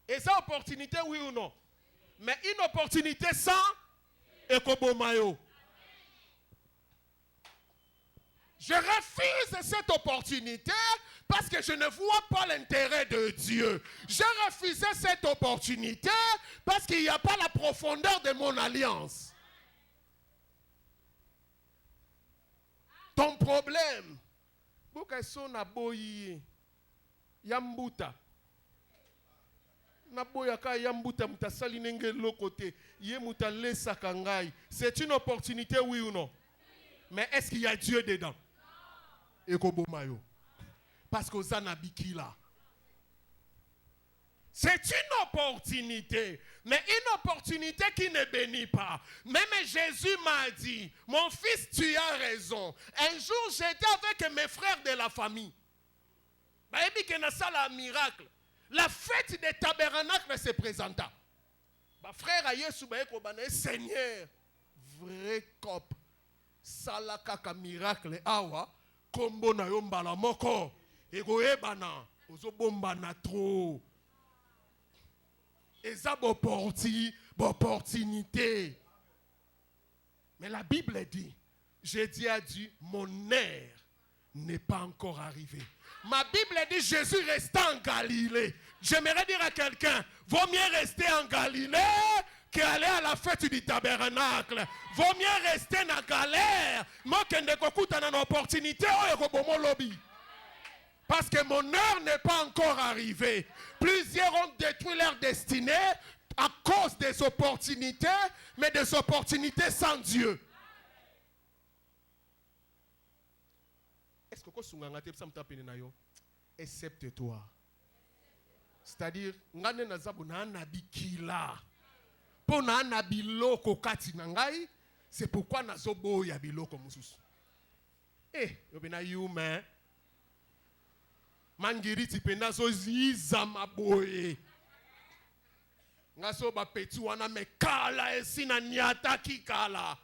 Et ça, opportunité, oui ou non? Mais une opportunité sans ekobomayo. Je refuse cette opportunité parce que je ne vois pas l'intérêt de Dieu. J'ai refusé cette opportunité parce qu'il n'y a pas la profondeur de mon alliance. Ton problème, Bukaisona boyi yambuta. C'est une opportunité, oui ou non? Mais est-ce qu'il y a Dieu dedans? Parce que Zanabikila. C'est une opportunité, mais une opportunité qui ne bénit pas. Même Jésus m'a dit, mon fils, tu as raison. Un jour, j'étais avec mes frères de la famille. Un miracle. La fête des tabernacles se présenta. Ma frère a Yesu Seigneur, vrai cop. Salakaka miracle awa kombo na yomba la moko ego ebana ozobomba na trop. Eza opportunité. Mais la Bible dit, j'ai dit à Dieu, mon heure n'est pas encore arrivée. Ma Bible dit Jésus restait en Galilée. J'aimerais dire à quelqu'un, vaut mieux rester en Galilée qu'aller à la fête du tabernacle. Vaut mieux rester dans la galère. Moi, je n'ai une opportunité. Parce que mon heure n'est pas encore arrivée. Plusieurs ont détruit leur destinée à cause des opportunités, mais des opportunités sans Dieu. Est-ce que vous avez excepte toi? C'est-à-dire, c'est pourquoi nazobo ya biloko mususu. Yobena humain. Mangiri tipenda zo ziza maboye. Ngaso ba petu wana mekala esina nyata kikala.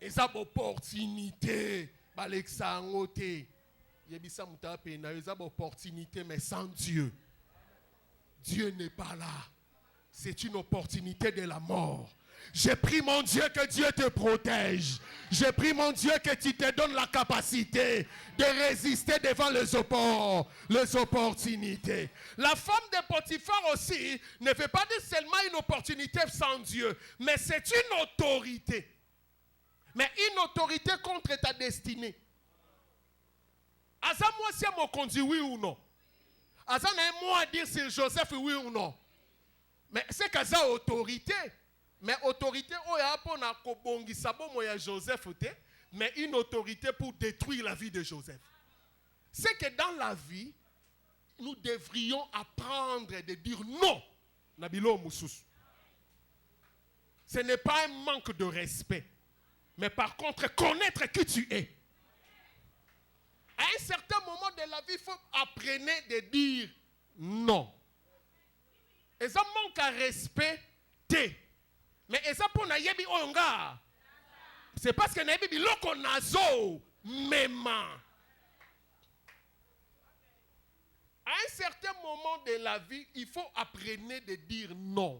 Eza opportunité baleksa ngote. Yebisa mutape na eza opportunité mais sans Dieu. Dieu n'est pas là. C'est une opportunité de la mort. J'ai pris mon Dieu que Dieu te protège. J'ai pris mon Dieu que tu te donnes la capacité de résister devant les opportunités. La femme de Potiphar aussi ne fait pas seulement une opportunité sans Dieu, mais c'est une autorité. Mais une autorité contre ta destinée. Asa moi si mon conduit oui ou non. Asa n'a un mot à dire sur Joseph oui ou non. Mais c'est qu'asa autorité. Mais autorité, Joseph, mais une autorité pour détruire la vie de Joseph. C'est que dans la vie, nous devrions apprendre de dire non. Ce n'est pas un manque de respect, mais par contre, connaître qui tu es. À un certain moment de la vie, il faut apprendre de dire non. Et ça manque à respecter. Mais ça pour na yebi onga. C'est parce que na yebi biloko nazo mema. À un certain moment de la vie, il faut apprendre de dire non.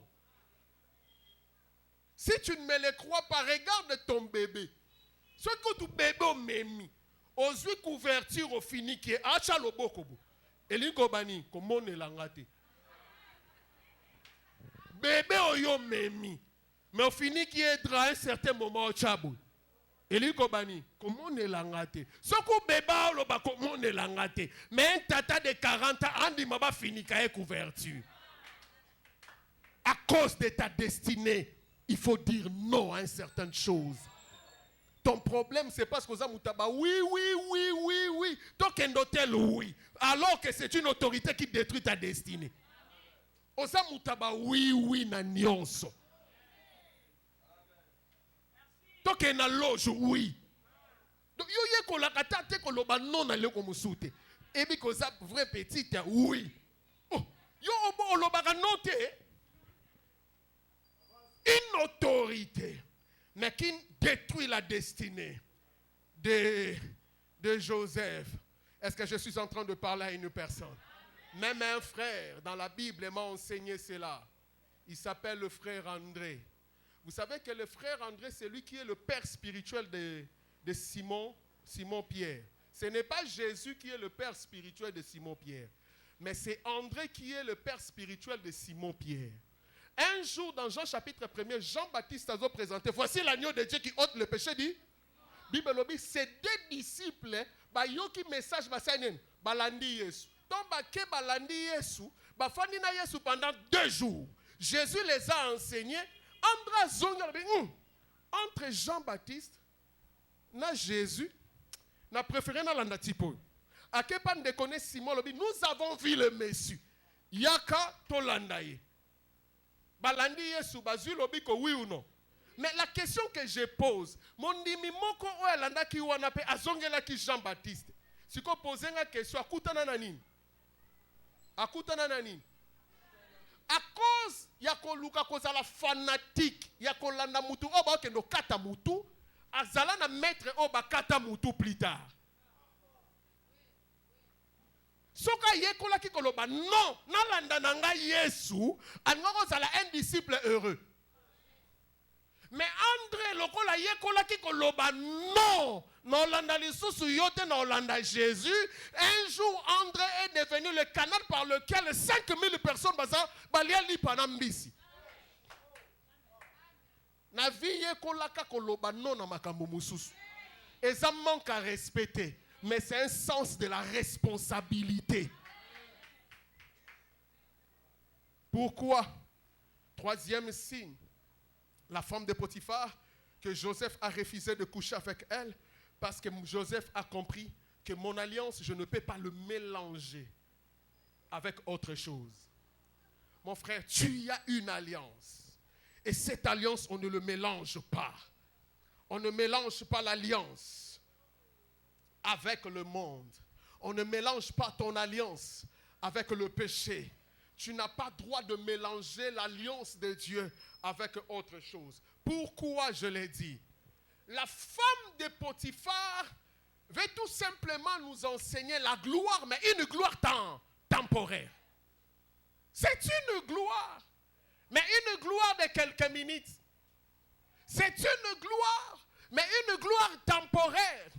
Si tu ne me le crois pas, regarde ton bébé. Ce que tu bébé memi, ozui couverture au fini qui est acha lobokobo. Elingo bani comment ne langate. Bébé oyo memi. Mais au fini qui est à un certain moment au Tchabou. Et lui, comment on est l'angate? Ce que bébé, comment on est l'angate? Mais un tata de 40 ans, Andy Maba fini qu'à couverture. À cause de ta destinée, il faut dire non à une certaine chose. Ton problème, c'est parce que vous avez oui. Donc un hôtel, oui. Alors que c'est une autorité qui détruit ta destinée. Vous avez oui, na nyonso. Donc il y a loge, oui. Donc il y a la carte que l'on non na le komusute. Et puis que ça vrai petite, oui. Oh, yo l'on noté une autorité, mais qui détruit la destinée de Joseph. Est-ce que je suis en train de parler à une personne? Même un frère dans la Bible m'a enseigné cela. Il s'appelle le frère André. Vous savez que le frère André, c'est lui qui est le père spirituel de Simon Pierre. Ce n'est pas Jésus qui est le père spirituel de Simon Pierre, mais c'est André qui est le père spirituel de Simon Pierre. Un jour, dans Jean chapitre 1er, Jean-Baptiste a présenté, voici l'agneau de Dieu qui ôte le péché dit. Bible dit, ces deux disciples, yo qui message balandi Yesu. Donc ke balandi Yesu, fandi na Yesu pendant 2 jours. Jésus les a enseignés. Entre Jean-Baptiste et Jésus, nous préféré dans l'andatipo. À quel point de connaître Simon Lobi, nous avons vu le Messie. Yaka tolandaye. Balandi Yesu, bazu lobi ko oui ou non. Mais la question que je pose, mon dimi moko o elanda ki wana pe azongela ki Jean-Baptiste. Si ko poser une question, akutana na nini? Akutana na nini? À cause yakoluka koza la fanatique yakolanda mutu oba kendo kata mutu azala na maître oba kata mutu plus tard. Soka yekola ki koloba non nalanda nanga Yesu ango zala un disciple heureux. Mais André lokola yekola ki koloba non Nolanda lisusu yote na Olanda Jésus. Un jour André est devenu le canal par lequel 5000 personnes balia li panambisi. Na vie kolaka koloba non na makambo mususu. Et ça manque à respecter. Mais c'est un sens de la responsabilité. Pourquoi? Troisième signe. La femme de Potiphar, que Joseph a refusé de coucher avec elle, parce que Joseph a compris que mon alliance, je ne peux pas le mélanger avec autre chose. Mon frère, tu as une alliance. Et cette alliance, on ne le mélange pas. On ne mélange pas l'alliance avec le monde. On ne mélange pas ton alliance avec le péché. Tu n'as pas droit de mélanger l'alliance de Dieu avec autre chose. Pourquoi je l'ai dit? La femme de Potiphar veut tout simplement nous enseigner la gloire, mais une gloire temporaire. C'est une gloire, mais une gloire de quelques minutes. C'est une gloire, mais une gloire temporaire.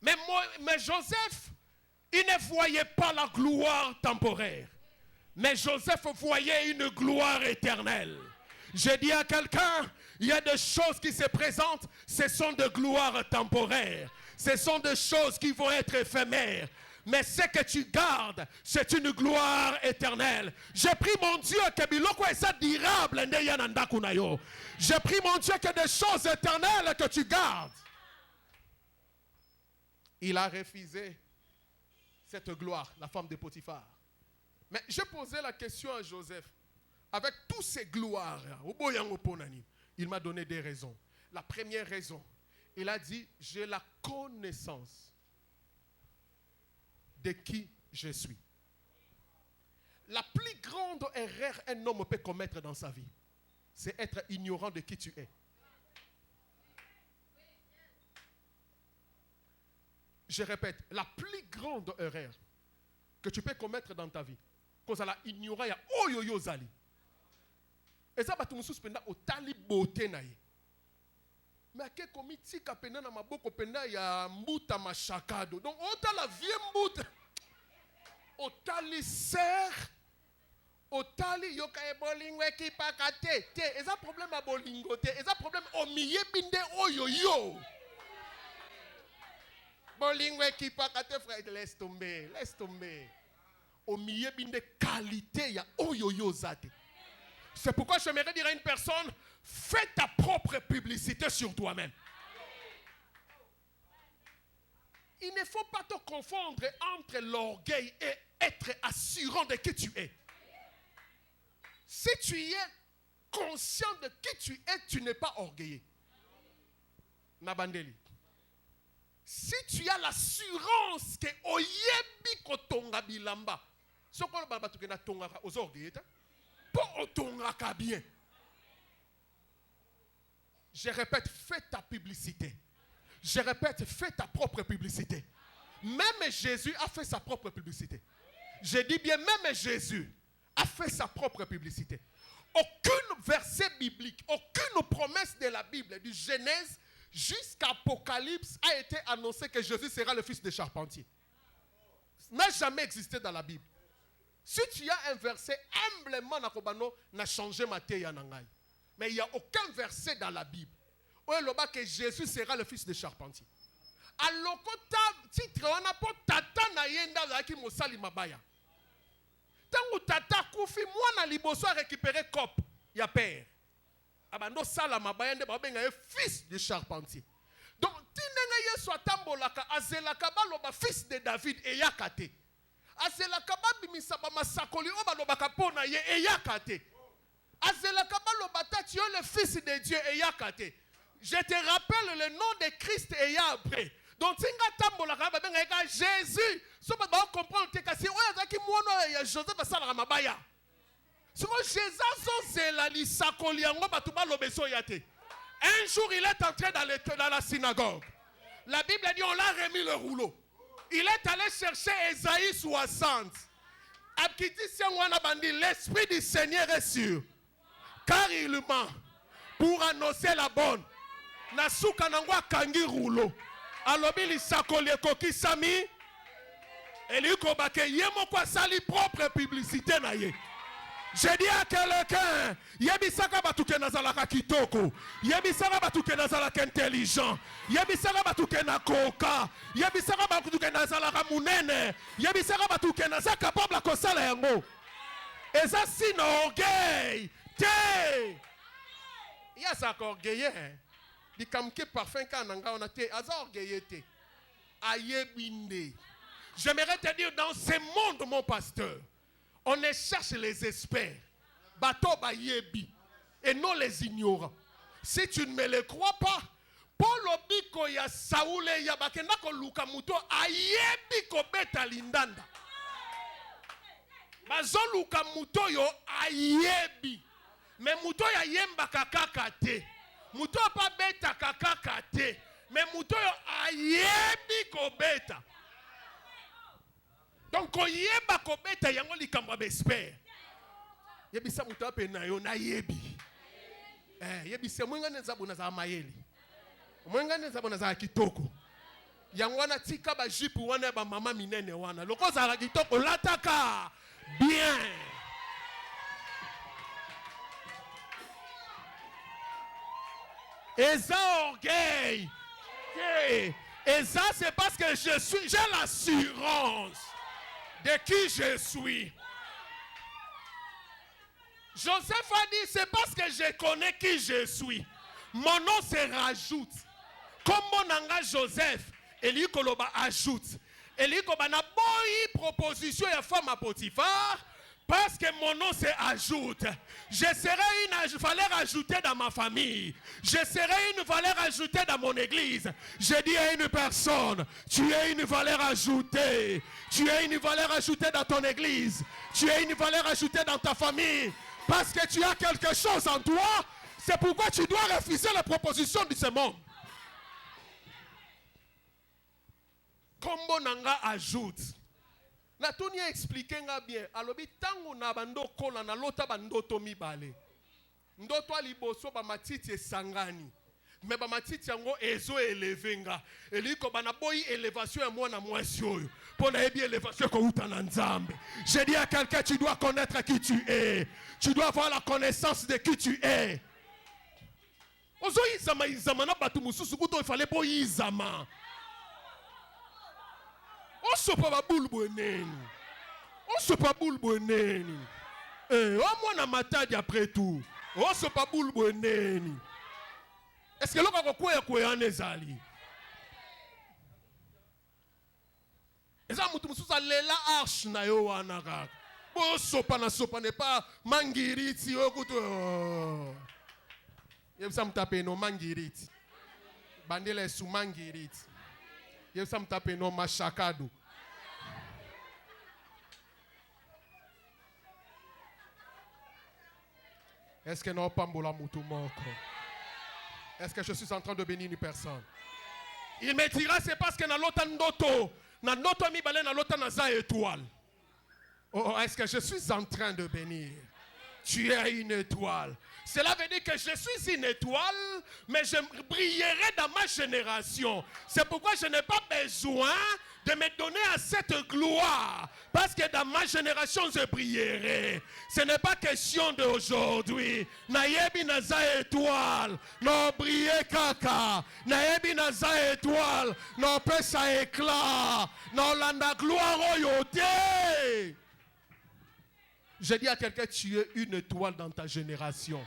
Mais Joseph, il ne voyait pas la gloire temporaire. Mais Joseph voyait une gloire éternelle. Je dis à quelqu'un, il y a des choses qui se présentent, ce sont des gloires temporaires. Ce sont des choses qui vont être éphémères. Mais ce que tu gardes, c'est une gloire éternelle. Je prie mon Dieu que biloko est durable. Je prie mon Dieu que des choses éternelles que tu gardes. Il a refusé cette gloire, la femme de Potiphar. Mais je posais la question à Joseph. Avec tous ces gloires, il m'a donné des raisons. La première raison, il a dit, j'ai la connaissance de qui je suis. La plus grande erreur un homme peut commettre dans sa vie, c'est être ignorant de qui tu es. Je répète, la plus grande erreur que tu peux commettre dans ta vie, cause à la ignorance, il y a oyoyo zali. Et ça, tu me penda au tali beauté naïe. Mais que comme ti kapena na maboko penda ya mbuta machakado. Donc au ta la vie mbuta, au tali serre, au tali yoka e bolingwe ki pakate. Te, et ça problème à bolingo te, et ça problème au milieu binde oyoyo. Bolingwe qui pakate frère, laisse tomber, laisse tomber. Au milieu binde qualité ya oyoyo zate. C'est pourquoi j'aimerais dire à une personne, fais ta propre publicité sur toi-même. Il ne faut pas te confondre entre l'orgueil et être assurant de qui tu es. Si tu es conscient de qui tu es, tu n'es pas orgueilleux. Nabandeli. Si tu as l'assurance que oyebi kotonga bilamba, ce qu'on va battre na tonga aux orgueilleux. Pour autonga bien. Je répète, fais ta publicité. Je répète, fais ta propre publicité. Même Jésus a fait sa propre publicité. Je dis bien, même Jésus a fait sa propre publicité. Aucun verset biblique, aucune promesse de la Bible, du Genèse jusqu'à Apocalypse, a été annoncé que Jésus sera le fils de charpentier. Ça n'a jamais existé dans la Bible. Si tu as un verset, humblement, n'a changé ma tête. Mais il n'y a aucun verset dans la Bible où il dit que Jésus sera le fils de charpentier. Alors, titre, on n'a pas tata na yenda la ki mosali mabaya. Tant que tata koufi, moi na liboso a récupéré cop, il y a père. Abando sala mabaya nde babenga fils de charpentier. Donc, tinenga yeso atambolaka azelaka baloba fils de David et yakate. Azelaka babimisa ba masakoli o balobaka pona ye et yakate. Azelaka baloba tu es le fils de Dieu et yakate. Je te rappelle le nom de Christ et après. Donc, tinga tambolaka babenga Jésus. So ba comprendre que si oya zaki mwono ya Joseph basala mabaya. Si moi Jésus zela li sakoli yango batuba lobeso yate. Un jour il est entré dans la synagogue. La Bible dit on l'a remis le rouleau. Il est allé chercher Ésaïe 60. L'Esprit du Seigneur est sûr. Car il ment pour annoncer la bonne. Nasuka nangwa kangi rouleau. Alobi li sakoli koki sami. Et lui kobake yemo kwa sali propre publicité na ye. Je dis à quelqu'un, yebisaka batuke nazalaka kitoko, yebisaka batuke nazalaka intelligent, yebisaka batuke na koka, yebisaka batuke nazalaka munene, yebisaka batuke nazalaka capable à kosala yango. Et ça c'est orgueil. Te. Il y a ça orgueilleux. Di kamke parfum kananga on a te, aza orgueilleux te. Ayebinde. J'aimerais te dire dans ce monde mon pasteur, on ne cherche les experts, bateau bayebi, et non les ignorants. Si tu ne me le crois pas, Paul Obiko ya Saoule ya bakenda ko luka muto ayebi ko beta lindanda. Bazo luka muto yo ayebi. Mais muto ya yemba kakaka te. Muto pa beta kakaka te. Mais muto yo ayebi ko beta. Donc, quand yeba kobeta yango likambo bespère. Yebisa mutape na yo na yebi. Yebisa mwenga nzabu na za mayeli. Mwenga nzabu na za kitoko. Yango wana tika ba jipu wana ba mama minene wana. Loko za kitoko lataka bien. Et ça orgueil. Et ça c'est parce que j'ai l'assurance de qui je suis. Joseph a dit, c'est parce que je connais qui je suis. Mon nom se rajoute. Comme mon nom Joseph, Eli Koloba ajoute. Eli Koloba na boy proposition ya femme à Potiphar, parce que mon nom se ajoute. Je serai une valeur ajoutée dans ma famille. Je serai une valeur ajoutée dans mon église. Je dis à une personne, tu es une valeur ajoutée. Tu es une valeur ajoutée dans ton église. Tu es une valeur ajoutée dans ta famille. Parce que tu as quelque chose en toi. C'est pourquoi tu dois refuser les propositions de ce monde. Kombo nanga ajoute. Na tuni expliquer nga bien. Alobi tango na bando kola na lota bandoto mibale. Ndoto aliboso ba matiti esangani. Mais ba matiti yango ezo elevenga. Eliko bana boy élévation ya mwana mwasi oyo. Pour na bien élévation ko uta na nzambe. Je dis à quelqu'un, tu dois connaître qui tu es. Tu dois avoir la connaissance de qui tu es. Ozo izama izama na batu mususu kuto il fallait boy izama. On se peut pas boulbonner. On se peut pas boulbonner. On m'a matadi après tout. On se peut pas boulbonner. Est-ce que l'on a quoi en ezali? Eza mutu mususa lela arche na yo wanaka. Bo sopa na sopa n'est pas mangiriti okuto. Yebisa mtape no mangiriti. Bandele su mangiriti. Yebisa mtape no mashakadu. Est-ce que non pambola mutu moko? Est-ce que je suis en train de bénir une personne? Il me dira c'est parce que na lota ndoto, na ndoto mi balé na lota na za étoile. Oh, est-ce que je suis en train de bénir? Tu es une étoile. Cela veut dire que je suis une étoile, mais je brillerai dans ma génération. C'est pourquoi je n'ai pas besoin de me donner à cette gloire. Parce que dans ma génération, je brillerai. Ce n'est pas question d'aujourd'hui. Nayebi naza étoile. Non briller kaka. Nayebi naza étoile. Non pesa éclat. Non landa gloire oyote. Je dis à quelqu'un, tu es une étoile dans ta génération.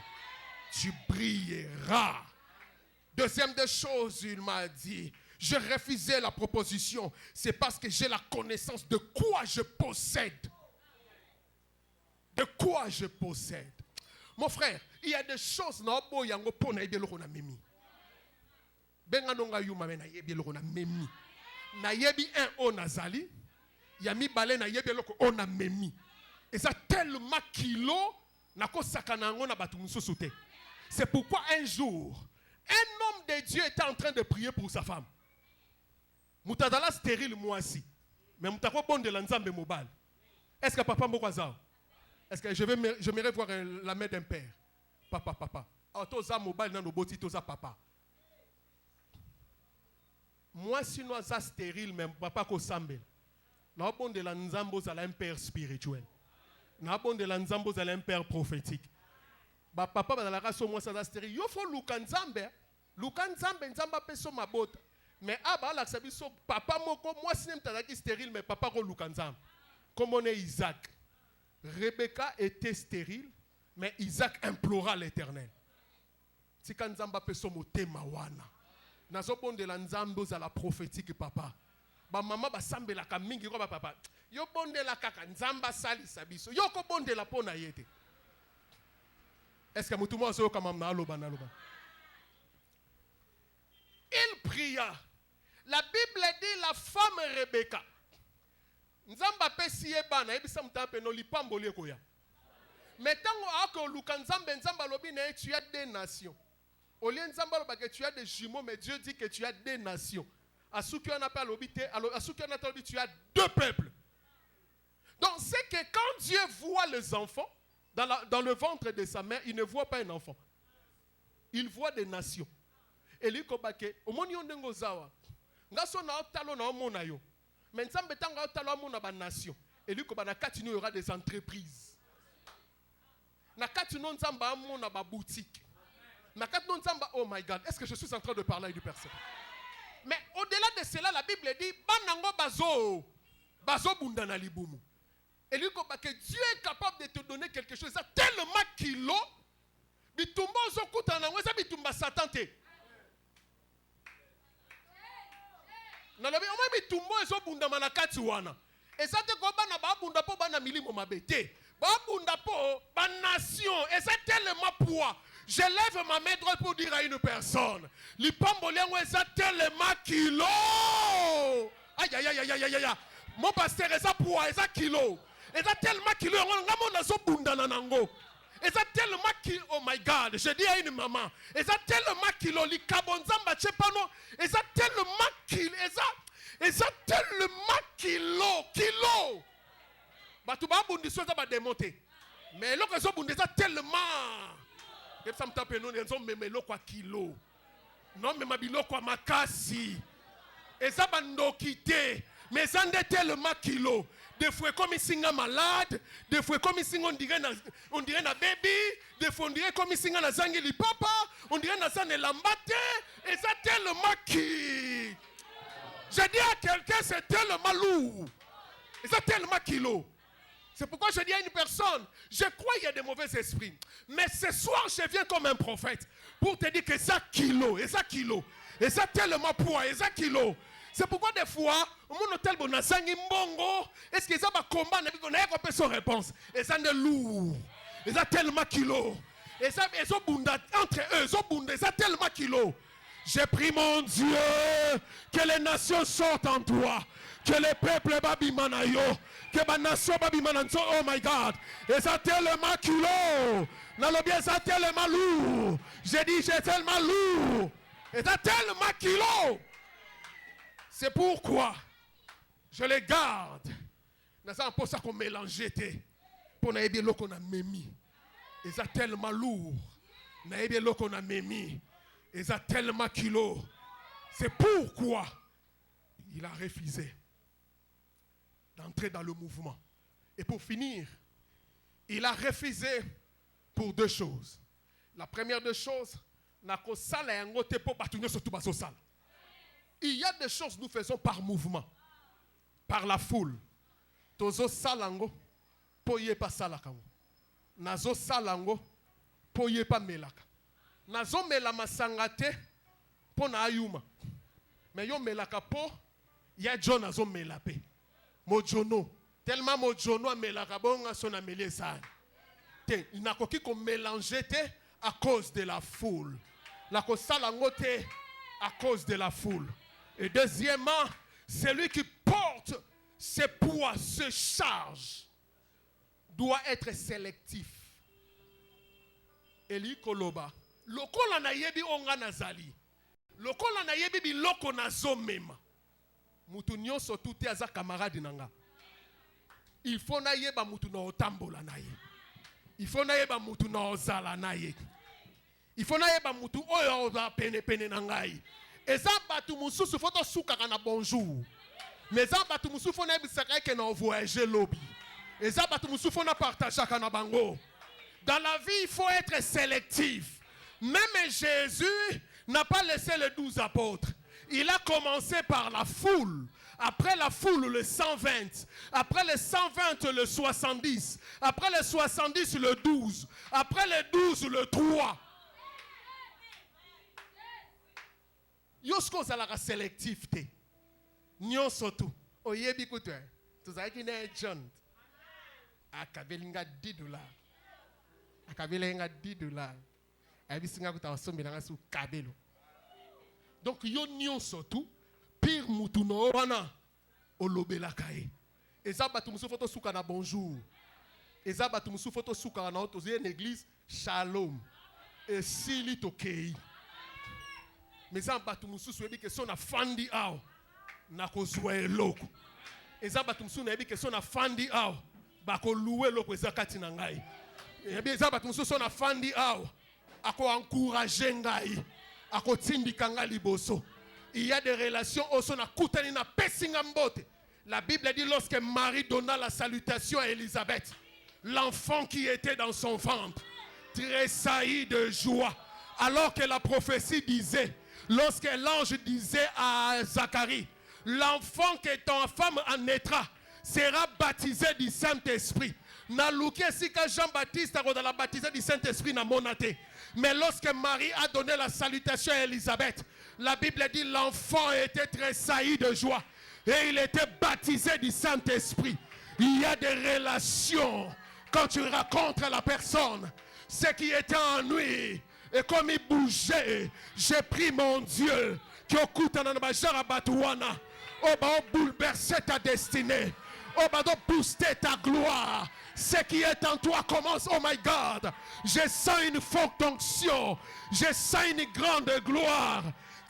Tu brilleras. Deuxième des choses, il m'a dit, je refusais la proposition. C'est parce que j'ai la connaissance de quoi je possède. De quoi je possède. Mon frère, il y a des choses na bo yango pona ebeloko na memi. Benga nonga yuma na yebeloko na memi. Na yebi un o nazali, yami balé na yebeloko o na memi. Et ça tellement kilo na ko sakana ngo na batu mususu te. C'est pourquoi un jour, un homme de Dieu était en train de prier pour sa femme. Moutadala stérile moi aussi. Mais moutako bon de l'ensemble mobile. Est-ce que papa mokwaza? Est-ce que j'aimerais voir la mère d'un père? Papa. Ah, toza mobile nan oboti toza papa. Moi sinon ça stérile même papa ko sambe. La bon de l'ensemble ça un père spirituel. Nabondela nzambe ozala un père prophétique. Ba papa bazalaka so moi ça stérile. Yo fo luka nzambe. Luka nzambe nzamba peso mabota. Mais aba la biso papa moko moi sinem tazaki stérile mais papa ko luka nzambe. Comme on est Isaac. Rebecca était stérile mais Isaac implora l'Éternel. Tika nzamba peso motema wana. Nazo bondela nzambe ozala prophétique papa. Ba mama ba sambela ka mingi ko ba papa. Yo bondela kaka nzamba sali sabiso. Yo ko bondela pona yete. Est-ce que mutumo azo kama na aloba na aloba? Il pria. La Bible dit la femme Rebecca. Nzamba pesi ebana ebisa mutape no lipamboli ekoya. Mais tango ako luka nzambe nzamba lobi na tu as des nations. Au lieu nzamba loba que tu as des jumeaux mais Dieu dit que tu as des nations. À ce qu'on appelle l'obité, à ce qu'on appelle tu as deux peuples. Donc c'est que quand Dieu voit les enfants dans le ventre de sa mère, il ne voit pas un enfant. Il voit des nations. Et lui kobake omoni ondengo zawa. Ngaso na otalo na omona yo. Mais nzambe tanga otalo omona ba nation. Et lui kobana katino il y aura des entreprises. Na katino nzamba omona ba boutique. Na katino nzamba oh my God, est-ce que je suis en train de parler du personne? Mais au-delà de cela, la Bible dit banango bazo bundana libumu. Et lui que Dieu est capable de te donner quelque chose tellement kilo bitumba ozokuta nango eza bitumba Satan te. Na lobi o bitumba ezobunda na kati wana. Eza te ko bana ba bunda po bana milimo mabete. Ba bunda po ba nation eza tellement poids. Je lève ma main droite pour dire à une personne, l'ipamboliango eza tellement kilo. Aïe aïe aïe aïe aïe aïe. Mon pasteur eza poids eza kilo. Eza tellement kilo ngamo nazo bundana nango. Eza tellement kilo. Oh my God, je dis à une maman, eza tellement kilo li kabonzamba chepano, eza tellement kilo, eza tellement kilo. Batu ba bundi so za ba démonter. Mais loko zo bundi eza tellement et ça me tape nous nous même lokwa kilo. Non mais ma biloko makasi. Et ça bando quitté. Mais ça n'est tellement kilo. Des fois comme ici un malade, des fois comme ici on dirait na baby, des fois on dirait comme ici na zangeli papa, on dirait na zane lambate et ça tellement qui. Je dis à quelqu'un c'est tellement lourd. Et ça tellement kilo. C'est pourquoi je dis à une personne, je crois qu'il y a des mauvais esprits. Mais ce soir, je viens comme un prophète pour te dire que ça kilo, et ça kilo, et ça tellement poids, et ça kilo. C'est pourquoi des fois, mon hôtel bonassangi mbongo, est-ce que ça va combat, on a pas son réponse. Et ça n'est lourd, et ça tellement kilo, et ça bunda entre eux, ça bunda, et ça tellement kilo. J'ai pris mon Dieu, que les nations sortent en toi, que les peuples babimanayo, que les nations babimanayo, oh my God, et ça tellement kilo, dans le bien ça tellement lourd, j'ai dit j'ai tellement lourd, et ça tellement kilo. C'est pourquoi je les garde. C'est pour ça qu'on mélange, pour n'aider bien l'eau qu'on a mémis, et ça tellement lourd, n'aider bien l'eau qu'on a mémis. Et ça tellement kilo. C'est pourquoi il a refusé d'entrer dans le mouvement. Et pour finir, il a refusé pour deux choses. La première des choses, il y a des choses que nous faisons par mouvement, par la foule. Tozo salango, poye pa salakango. Nazo salango, poye pa melaka. Nazo mela masanga te po na ayuma. Mais yo melaka po ya John nazo mela pe. Mojono. Tellement mojono a melaka bonga sona mele sa. Te nakoki ko mélanger te à cause de la foule. La ko salango te à cause de la foule. Et deuxièmement, celui qui porte ses poids, se charge, doit être sélectif. Eli koloba. Lokola na yebi onga nazali. Lokola na yebi biloko nazo mema. Mutu nyonso tuti aza camarade nanga. Il faut na yeba mutu na otambola na ye. Il faut na yeba mutu na ozala na ye. Il faut na yeba mutu oyo oza pene pene na ngai. Eza batu mususu foto sukaka na bonjour. Mais eza batu mususu fona yebisaka ke na voyager lobby. Et ça, on a partagé à Kanabango. Dans la vie, il faut être sélectif. Même Jésus n'a pas laissé les 12 apôtres. Il a commencé par la foule. Après la foule, le 120. Après les 120, le 70. Après les 70, le 12. Après les 12, le 3. Yosko zalaka sélectif te. Nyon sotu. Oyebi koutwe. Tuzaki ne John. Akabelinga $10. Akabelinga $10. Abisinga kutawasombi nanga su kabelo. Donc yo nyon sotu. Pire mutuno wana. Olobela kae. Eza batumusu foto suka na bonjour. Eza batumusu foto suka na otozie une église shalom. Et sili tokei. Mais en batumusu souebi que son a fandi ao. Na kozwa eloko. Eza batumusu na ebi que son a fandi ao. Bako loué loko ezakati na ngai. Eza batumusu son a fandi ao. Ako encourager ngai. Ako tindika ngai liboso. Il y a des relations au son a kutani na pesinga mbote. La Bible dit lorsque Marie donna la salutation à Élisabeth, l'enfant qui était dans son ventre tressaillit de joie. Alors que la prophétie disait, lorsque l'ange disait à Zacharie, l'enfant que ta femme en naîtra sera baptisé du Saint-Esprit. Nalouké sika Jean-Baptiste a la baptisé du Saint-Esprit na monate. Mais lorsque Marie a donné la salutation à Élisabeth, la Bible dit l'enfant était tressailli de joie. Et il était baptisé du Saint-Esprit. Il y a des relations. Quand tu rencontres la personne, ce qui était en lui, et comme il bougeait, j'ai pris mon Dieu, qui occupe dans ma jarre à Batouana, bouleverser ta destinée, booster ta gloire. Ce qui est en toi commence, oh my God. Je sens une forte onction, je sens une grande gloire.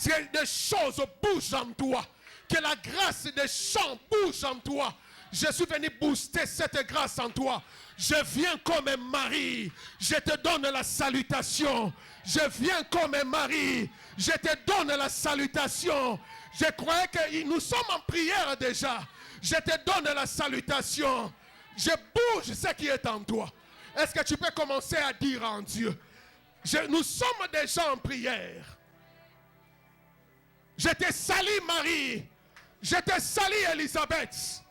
Des choses bougent en toi. Que la grâce des chants bouge en toi. Je suis venu booster cette grâce en toi. Je viens comme Marie. Je te donne la salutation. Je viens comme Marie. Je te donne la salutation. Je croyais que nous sommes en prière déjà. Je te donne la salutation. Je bouge ce qui est en toi. Est-ce que tu peux commencer à dire en Dieu? Nous sommes déjà en prière. Je te salue Marie. Je te salue Elisabeth.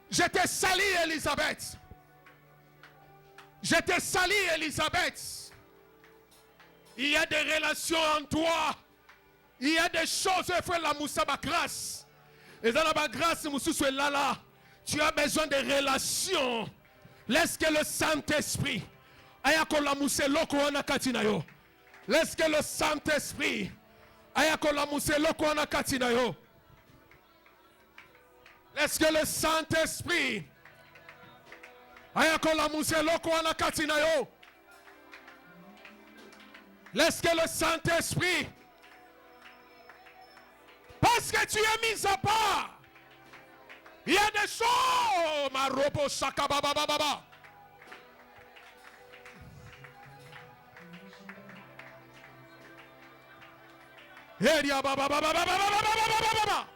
Je te salue Elisabeth. Je te salue Elisabeth. Il y a des relations en toi. Il y a des choses. Il faut la moussa ba grâce. Et dans la grâce, tu as besoin de relations. Laisse que le Saint-Esprit. Laisse que le Saint-Esprit. Laisse que le Saint-Esprit. Laisse que le Saint-Esprit. Parce que tu es mis à part. Il y a des choses. Ma robo sakababababa. Eria bababababababababa.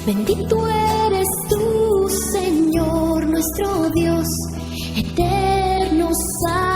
Bendito eres tú, Señor, nuestro Dios, eterno Santo.